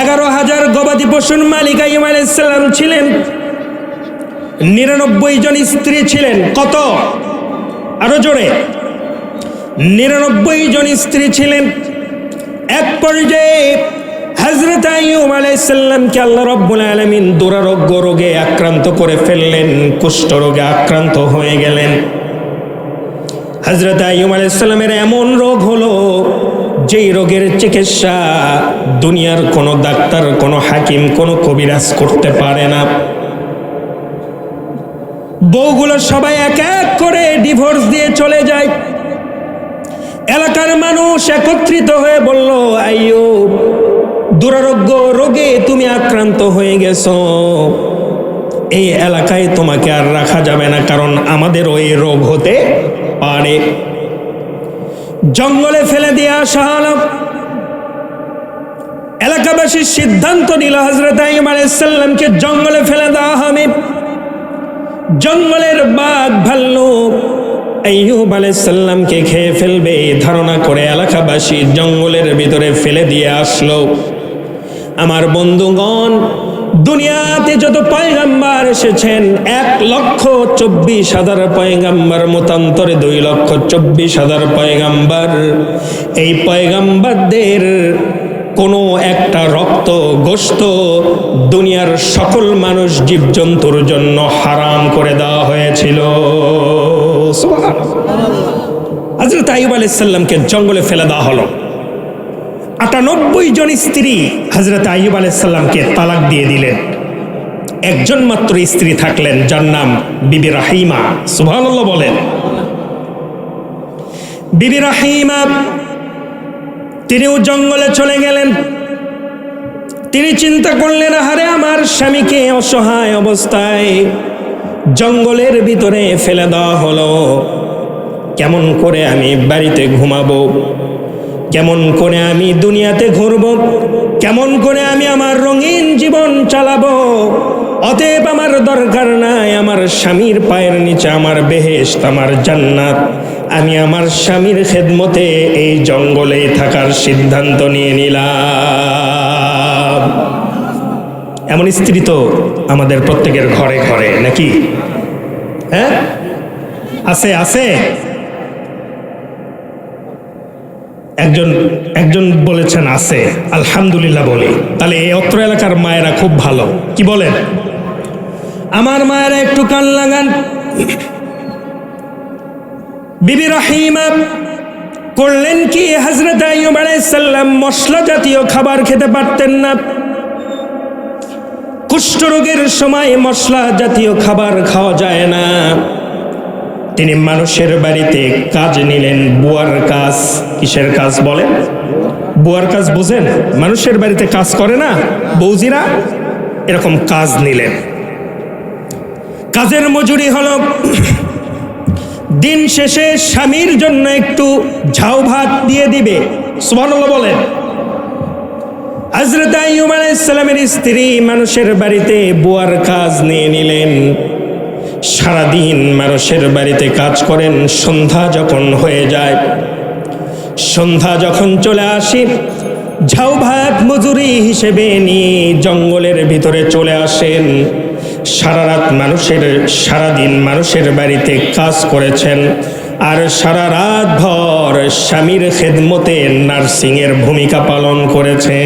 11,000 গবাদি পশুর মালিক আইয়ুব আলাইহিস সালাম ছিলেন। 99 জন স্ত্রী ছিলেন। কত? আরো জোরে। 99 জন স্ত্রী ছিলেন। এক পর্যায়ে হযরত আইয়ুব আলাইহিস সালামকে আল্লাহ রাব্বুল আলামিন দুরারোগ্য রোগে আক্রান্ত করে ফেললেন, কুষ্ঠ রোগে আক্রান্ত হয়ে গেলেন। হযরত আইয়ুব আলাইহিস সালামের এমন রোগ হলো যেই রোগের চিকিৎসা দুনিয়ার কোনো ডাক্তার, কোনো হাকিম, কোনো কবিরাজ করতে পারে না। বউগুলো সবাই এক এক করে ডিভোর্স দিয়ে চলে যায়। এলাকার মানুষ একত্রিত হয়ে বলল, আইয়ুব, দুরারোগ্য রোগে তুমি আক্রান্ত হয়ে গেছো, এই এলাকায় তোমাকে আর রাখা যাবে না, কারণ আমাদের ওই রোগ হতে পারে। জঙ্গলে ফেলে দিয়ে আসা হলো। এলাকাবাসী সিদ্ধান্ত নিল হযরত আইয়ুব আলাইহিস সালামকে জঙ্গলে ফেলে দেওয়া হবে। জঙ্গলের বাঘ ভাল্লুক আইয়ুব আলাইহিস সালামকে খেয়ে ফেলবে ধারণা করে এলাকাবাসী জঙ্গলের ভিতরে ফেলে দিয়ে আসলো। আমার বন্ধুগণ, দুনিয়াতে যত পয়গাম্বার এসেছেন 1,24,000 পয়গাম্বার, মতান্তরে 2,24,000 পয়গাম্বার। এই পয়গাম্বারদের কোনো একটা রক্ত গোশত দুনিয়ার সকল মানুষ জীবজন্তুর জন্য হারাম করে দেওয়া হয়েছিল। হযরত আইয়ুব আলাইহিস সালামকে জঙ্গলে ফেলে দেওয়া হলো। 98 জন স্ত্রী হযরত আইয়ুব আলাইহিস সালামকে তালাক দিয়ে দিলেন। একজন মাত্র স্ত্রী থাকলেন, যার নাম বিবি রাহিমা। সুবহানাল্লাহ বলেন। বিবি রাহিমা তিনিও জঙ্গলে চলে গেলেন। তিনি চিন্তা করলেন, আহারে আমার স্বামীকে অসহায় অবস্থায় জঙ্গলের ভিতরে ফেলে দেওয়া হলো, কেমন করে আমি বাড়িতে ঘুমাবো, কেমন করে আমি দুনিয়াতে ঘুরবো, কেমন করে আমি আমার রঙিন জীবন চালাবো। অতএব আমার দরকার নাই আমার স্বামীর পায়ের নিচে আমার বেহেশত, আমার জান্নাত। আমি আমার স্বামীর খেদমতে এই জঙ্গলে থাকার সিদ্ধান্ত নিয়ে নিলাম। এমন স্ত্রী তো আমাদের প্রত্যেকের ঘরে ঘরে, নাকি? হ্যাঁ, আছে আছে। একজন বলেছেন আছে, আলহামদুলিল্লাহ বলি। তাহলে এই অত্র এলাকার মায়েরা খুব ভালো। কি বলেন? আমার মায়েরা একটু কান লাগান। বিবি রাহিমা করলেন কি, হযরত আইয়ুব আলাইহিস সালাম মশলা জাতীয় খাবার খেতে পারতেন না। কুষ্ঠরোগের সময় মশলা জাতীয় খাবার খাওয়া যায় না। তিনি মানুষের বাড়িতে কাজ নিলেন, বুয়ার কাজ। কিসের কাজ বলেন? বুয়ার কাজ বুঝেন? মানুষের বাড়িতে কাজ করে না বৌজিরা, এরকম কাজ নিলেন। কাজের মজুরি হলো দিন শেষে স্বামীর জন্য একটু ঝাউ ভাত দিয়ে দিবে। সুবহানাল্লাহ বলেন। হযরত আইয়ুব আলাইহিস সালামের স্ত্রী মানুষের বাড়িতে বুয়ার কাজ নিয়ে নিলেন। সারাদিন মানুষের বাড়িতে কাজ করেন। সন্ধ্যা যখন হয়ে যায়, সন্ধ্যা যখন চলে আসি, ঝাউ ভাত মজুরি হিসেবে নিয়ে জঙ্গলের ভিতরে চলে আসেন। সারাদিন মানুষের বাড়িতে কাজ করেছেন, আর সারা রাত ভর স্বামীর খেদমতে নার্সিং এর ভূমিকা পালন করেছেন।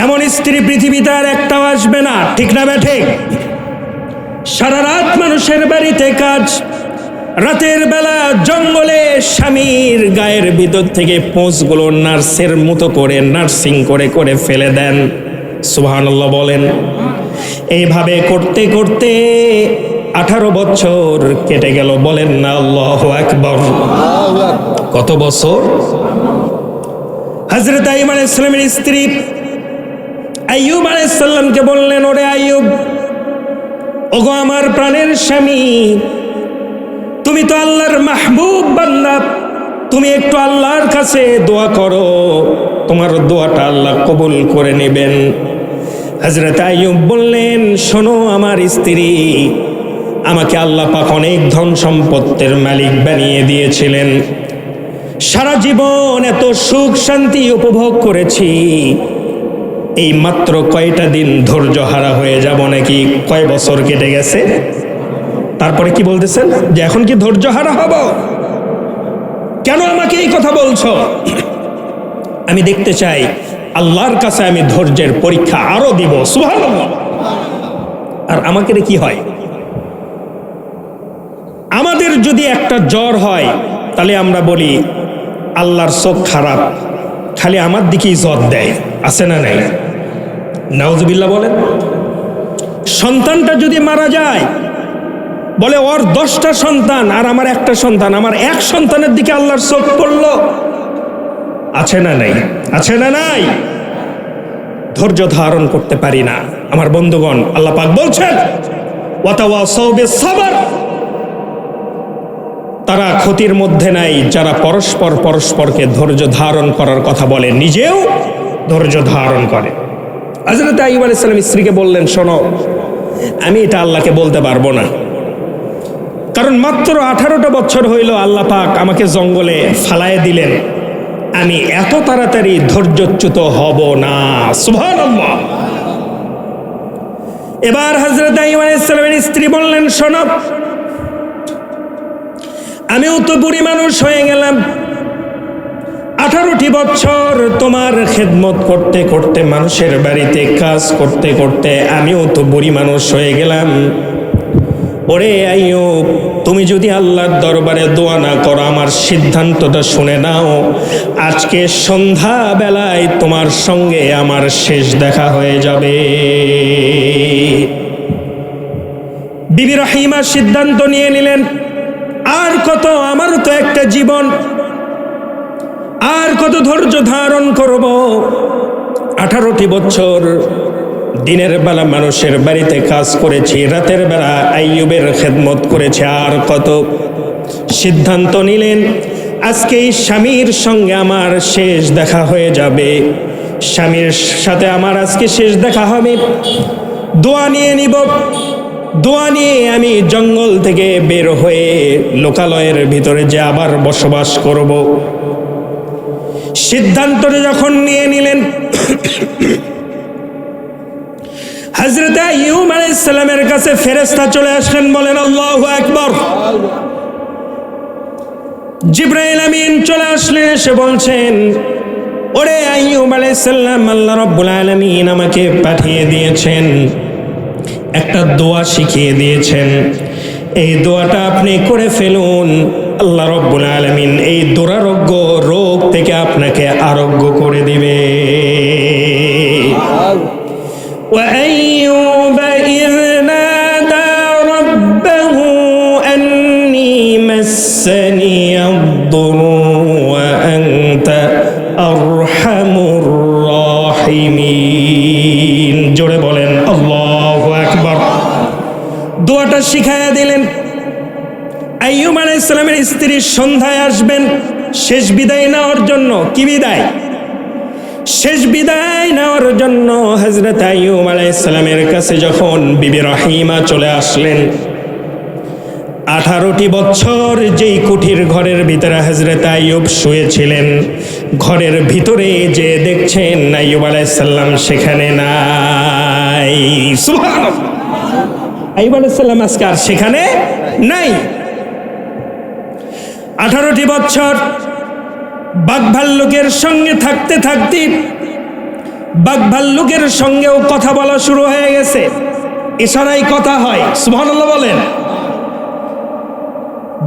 এমন স্ত্রী পৃথিবীতে আর একটাও আসবে না, ঠিক না বেঠে? সারা রাত মানুষের বাড়িতে কাজ, রাতের বেলা জঙ্গলে স্বামীর গায়ের ভিতর থেকে পোঁছগুলো নার্সের মতো করে নার্সিং করে করে ফেলে দেন। সুবহানাল্লাহ বলেন। এইভাবে করতে করতে 18 বছর কেটে গেল, বলেন না আল্লাহু আকবার। কত বছর? হযরত আইয়ুব আলাইহিস সালামের স্ত্রী আইয়ুব আলাইহিস সালামকে বললেন, ওরে আইয়ুব, ওগো আমার প্রাণের স্বামী, তুমি তো আল্লাহর মাহবুব বান্দা, তুমি একটু আল্লাহর কাছে দোয়া করো, তোমার দোয়াটা আল্লাহ কবুল করে নেবেন। হযরত আইয়ুব বললেন, শোনো আমার স্ত্রী, আমাকে আল্লাহ পাক অনেক ধন সম্পত্তির মালিক বানিয়ে দিয়েছিলেন, সারা জীবন এত সুখ শান্তি উপভোগ করেছি, এই মাত্র কয়টা দিন ধৈর্য হারা হয়ে যাব নাকি? কয় বছর কেটে গেছে, তারপরে কি বলতেছেন যে এখন কি ধৈর্য হারা হব? কেন আমাকে এই কথা বলছো? আমি দেখতে চাই আল্লাহর কাছে আমি ধৈর্যের পরীক্ষা আরো দিব। সুবহানাল্লাহ। আর আমাকে কি হয়? আমাদের যদি একটা জ্বর হয় তাহলে আমরা বলি আল্লাহর চোখ খারাপ, খালি আমার দিকেই জ্বর দেয়, আছে না নাই? নাউজুবিল্লাহ বলেন। সন্তানটা যদি মারা যায় বলে ওর 10টা সন্তান আর আমার একটা সন্তান, আমার এক সন্তানের দিকে আল্লাহর চোখ পড়ল, আছে না নাই? আছে না নাই? ধৈর্য ধারণ করতে পারি না আমার বন্ধুগণ। আল্লাহ পাক বলছেন ওয়াতাওয়াসাউ বিস-সাবর, তারা ক্ষতির মধ্যে নাই যারা পরস্পর পরস্পরকে ধৈর্য ধারণ করার কথা বলে, নিজেও ধৈর্য ধারণ করে। হযরত আইয়ুব আলাইহিস সালাম স্ত্রীকে বললেন, শোনো, আমি এটা আল্লাহকে বলতে পারবো না, কারণ মাত্র 18টা বছর হইল আল্লাহ পাক আমাকে জঙ্গলে ফালায় দিলেন, আমি এত তাড়াতাড়ি ধৈর্যচ্যুত হব না। সুবহানাল্লাহ। এবার হযরত আইয়ুব আলাইহিস সালামের স্ত্রী বললেন, শোনো, আমিও তো বুড়ি মানুষ হয়ে গেলাম, 18টি বছর তোমার খেদমত করতে করতে, মানুষের বাড়িতে কাজ করতে করতে আমিও তো বুড়ি মানুষ হয়ে গেলাম। ওরে আইয়ুব, তুমি যদি আল্লাহর দরবারে দোয়া না করো, আমার সিদ্ধান্তটা শুনে নাও, আজকে সন্ধ্যা বেলায় তোমার সঙ্গে আমার শেষ দেখা হয়ে যাবে। বিবি রহিমা সিদ্ধান্ত নিয়ে নিলেন, আর কত, আমারও তো একটা জীবন, আর কত ধৈর্য ধারণ করব? 18টি বছর দিনের বেলা মানুষের বাড়িতে কাজ করেছি, রাতের বেলা আইয়ুবের খেদমত করেছে, আর কত? সিদ্ধান্ত নিলেন আজকেই স্বামীর সঙ্গে আমার শেষ দেখা হয়ে যাবে, স্বামীর সাথে আমার আজকে শেষ দেখা হবে, দোয়া নিয়ে নিব, দোয়া নিয়ে আমি জঙ্গল থেকে বের হয়ে লোকালয়ের ভিতরে যে আবার বসবাস করব। সিদ্ধান্তটা যখন নিয়ে নিলেন, হযরত আইয়ুব আলাইহিস সালামের কাছে ফেরেশতা চলে আসলেন, বলেন আল্লাহু আকবার। জিবরাইল আমিন চলে আসলেন, এসে বলছেন, ওরে আইয়ুব আলাইহিস সালাম, আল্লাহ রাব্বুল আলামিন আমাকে পাঠিয়ে দিয়েছেন, একটা দোয়া শিখিয়ে দিয়েছেন, এই দোয়াটা আপনি করে ফেলুন, আল্লাহ রাব্বুল আলামিন এই দুরারোগ্য রোগ থেকে আপনাকে আরোগ্য করে দিবে। وأيوب إذ نادى ربه أني مسني الضر وأنت أرحم الراحمين। জোরে বলেন আল্লাহু আকবার। দোয়াটা শিখায়া দিলেন। আইয়ুব আলাইহিস সালামের স্ত্রী সন্ধ্যায় আসবেন শেষ বিদায় নেওয়ার জন্য। কি বিদায়? শেষ বিদায় নেওয়ার জন্য হযরত আইয়ুব আলাইহিস সালামের কাছে যখন বিবি রহিমা চলে আসলেন, 18টি বছর যেই কুঠির ঘরের ভিতরে হযরত আইয়ুব শুয়েছিলেন, ঘরের ভিতরে যে দেখছেন আইয়ুব আলাইহিস সালাম সেখানে নাই। সুবহানাল্লাহ। আইয়ুব আলাইহিস সালাম আজকে আর সেখানে নাই। 18টি বছর বাঘ ভাল্লুকের সঙ্গে থাকতে থাকতে বাঘ ভাল্লুকের সঙ্গেও কথা বলা শুরু হয়ে গেছে, ইশারায় কথা হয়। সুবহানাল্লাহ বলেন।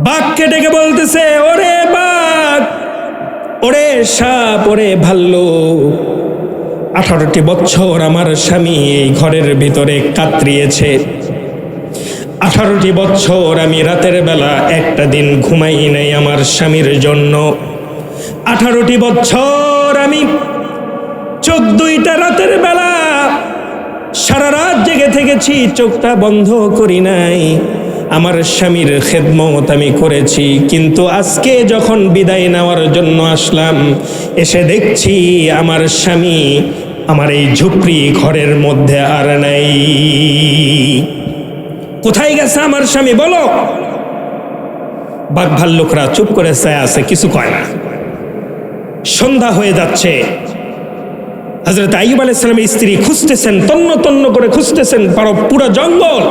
বাঘকে ডেকে বলতেছে, ওরে বাঘ, ওরে সাপ, ওরে ভাল্লুক, 18টি বছর আমার স্বামী এই ঘরের ভিতরে কাতরিয়েছে, 18টি বছর আমি রাতের বেলা একটা দিন ঘুমাই নাই আমার স্বামীর জন্য। 18টি বছর আমি চোখ দুইটা রাতের বেলা সারা রাত জেগে থেকেছি, চোখটা বন্ধ করি নাই, আমার স্বামীর খেদমত আমি করেছি। কিন্তু আজকে যখন বিদায় নেওয়ার জন্য আসলাম, এসে দেখছি আমার স্বামী আমার এই ঝুপড়ি ঘরের মধ্যে আর নাই। কোথায় গেছে আমার স্বামী বলো? বাঘ ভাল্লুকরা চুপ করে চায় আছে, কিছু কয় না। সন্ধ্যা হয়ে যাচ্ছে, হযরত আইয়ুব আলাইহিস সালামের স্ত্রী খুঁজতেছেন, তন্ন তন্ন করে খুঁজতেছেন পুরো জঙ্গল।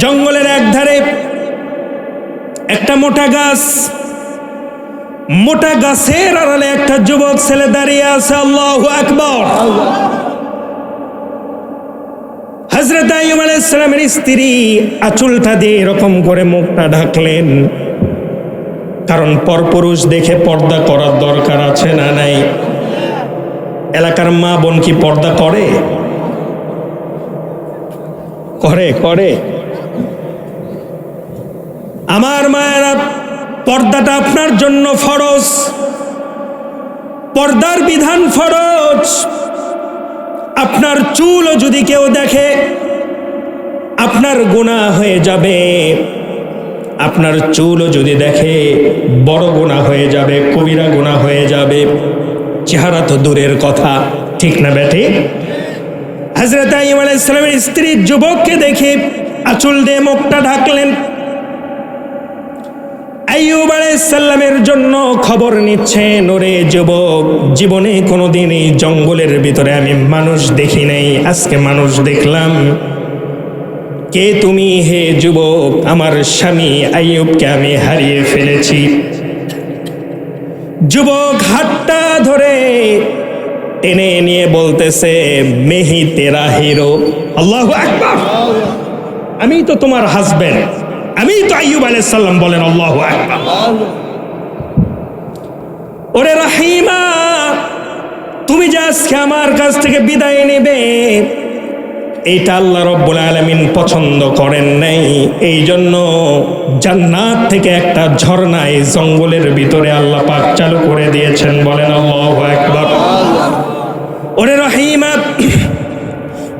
জঙ্গলের এক ধারে একটা মোটা গাছ, মোটা গাছের আড়ালে একটা যুবক ছেলে দাঁড়িয়ে আছে। আল্লাহু আকবার। হযরত আইয়ুব আলাইহিস সালামের স্ত্রী আঁচলটা দিয়ে এরকম করে মুখটা ঢাকলেন, কারণ পরপুরুষ দেখে পর্দা করার দরকার আছে না নাই? এলাকার মা বোন কি পর্দা করে? করে করে আমার মায়েরা, পর্দাটা আপনার জন্য ফরজ, পর্দার বিধান ফরজ। আপনার চুলও যদি কেউ দেখে আপনার গুনাহ হয়ে যাবে, আপনার চুলও যদি দেখে বড় গুনাহ হয়ে যাবে, কবিরা গুনাহ হয়ে যাবে। চেহারা তো দূরের কথা, ঠিক না বেটি? হযরত আইয়ুব আলাইহিস সালামের স্ত্রী যুবককে দেখে আঁচল দিয়ে মুখটা ঢাকলেন। আইয়ুব আলাইহিস সালামের জন্য খবর নিচ্ছেন, ওরে যুবক, জীবনে কোনোদিন এই জঙ্গলের ভিতরে আমি মানুষ দেখি নাই, আজকে মানুষ দেখলাম। কে তুমি হে যুবক? আমার স্বামী আইয়ুবকে আমি হারিয়ে ফেলেছি। যুবক হাতটা ধরে টেনে নিয়ে বলতেছে, মেহি তেরা হিরো। আল্লাহু আকবার। আমি তো তোমার হাজবেন্ড, আমি তো আইয়ুব আলাইহিস সালাম। বলেন আল্লাহু আকবার। ওরে রাহিমা, তুমি যে আজকে আমার কাছ থেকে বিদায় নেবে, এইটা আল্লাহ রাব্বুল আলামিন পছন্দ করেন নাই। এই জন্য জান্নাত থেকে একটা ঝর্ণা এই জঙ্গলের ভিতরে আল্লাহ পাক চালু করে দিয়েছেন। বলেন আল্লাহু আকবার। ওরে রহিমা,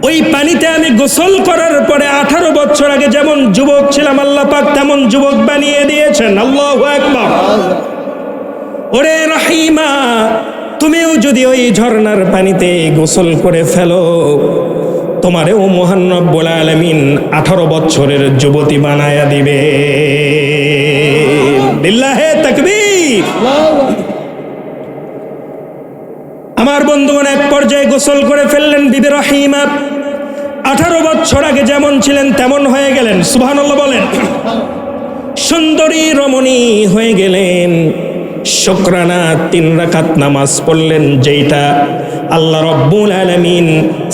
ওই পানিতে আমি গোসল করার পরে 18 বছর আগে যেমন যুবক ছিলাম, আল্লাহ পাক তেমন যুবক বানিয়ে দিয়েছেন। আল্লাহু আকবার। ওরে রহিমা, তুমিও যদি ওই ঝর্ণার পানিতে গোসল করে ফেলো, তোমারেও মহান রব্বুল আলামিন 18 বছরের যুবতী বানায়া দিবে। লিল্লাহে তাকবীর। আমার বন্ধুগণ এক পর্যায়ে গোসল করে ফেললেন বিবি রহিমা। 18 বছর আগে যেমন ছিলেন তেমন হয়ে গেলেন। সুবহানাল্লাহ বলেন। সুন্দরী রমণী হয়ে গেলেন। শুকরানা 3 রাকাত নামাজ পড়লেন, যেটা আল্লাহ রাব্বুল আলামিন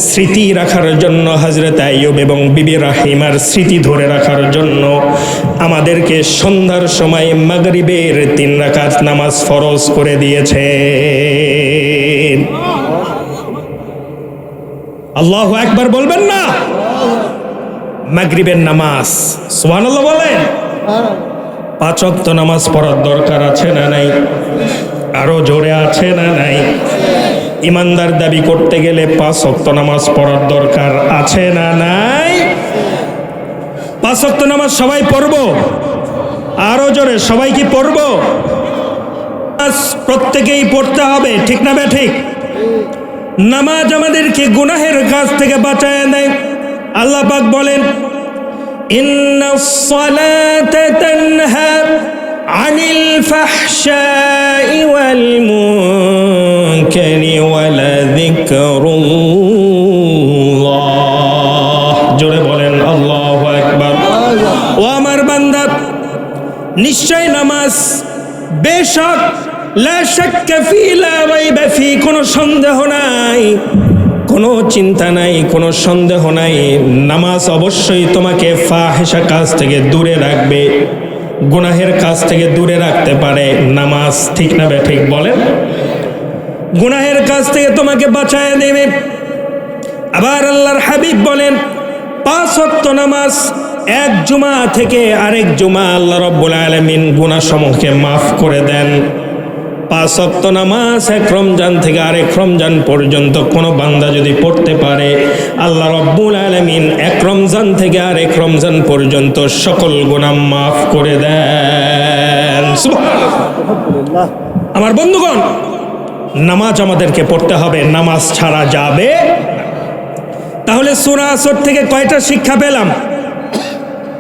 স্মৃতি রাখার জন্য, হযরত আইয়ুব এবং বিবি রাহিমার স্মৃতি ধরে রাখার জন্য আমাদেরকে সন্ধ্যার সময় মাগরিবের 3 রাকাত নামাজ ফরজ করে দিয়েছে। আল্লাহু আকবার বলবেন না? মাগরিবের নামাজ, সুবহানাল্লাহ বলেন। 5 ওয়াক্ত নামাজ পড়ার দরকার আছে না নাই? আরো জোরে আছে না নাই? ইমানদার দাবি করতে গেলে 5 ওয়াক্ত নামাজ পড়ার দরকার আছে না নাই? 5 ওয়াক্ত নামাজ সবাই পড়বো? আরো জোরে সবাই কি পড়বো? প্রত্যেকেই পড়তে হবে, ঠিক না বে ঠিক? নামাজ আমাদেরকে গুনাহের কাছ থেকে বাঁচায় দেয়। আল্লাহ পাক বলেন, ইন্নাস সালাতা তানহা আনিল ফাহশাই ওয়াল মুনকারি ওয়ালা যিকরুল্লাহ। জোরে বলেন আল্লাহু আকবার। ও আমার বান্দা, নিশ্চয় নামাজ, বেশক লা শাক্কা ফি লা রাইবা ফি, কোনো সন্দেহ নাই, কোনো চিন্তা নাই, কোনো সন্দেহ নাই, নামাজ অবশ্যই তোমাকে ফাহিশা কাজ থেকে দূরে রাখবে, গুনাহের কাজ থেকে দূরে রাখতে পারে নামাজ, ঠিক না বে ঠিক? বলেন। গুনাহের কাজ থেকে তোমাকে বাঁচায় দেবে। আবার আল্লাহর হাবিব বলেন, 5 ওয়াক্ত নামাজ এক জুমা থেকে আরেক জুমা আল্লাহ রাব্বুল আলামিন গুনাহসমূহকে মাফ করে দেন। 5 ওয়াক্ত নামাজ এক রমজান থেকে আরেক রমজান পর্যন্ত কোনো বান্দা যদি পড়তে পারে, আল্লাহ রাব্বুল আলামিন এক রমজান থেকে আরেক রমজান পর্যন্ত সকল গুনাহ মাফ করে দেন। সুবহানাল্লাহ। আমার বন্ধুগণ, নামাজ আমাদেরকে পড়তে হবে, নামাজ ছাড়া যাবে না। তাহলে সূরা আসর থেকে কয়টা শিক্ষা পেলাম?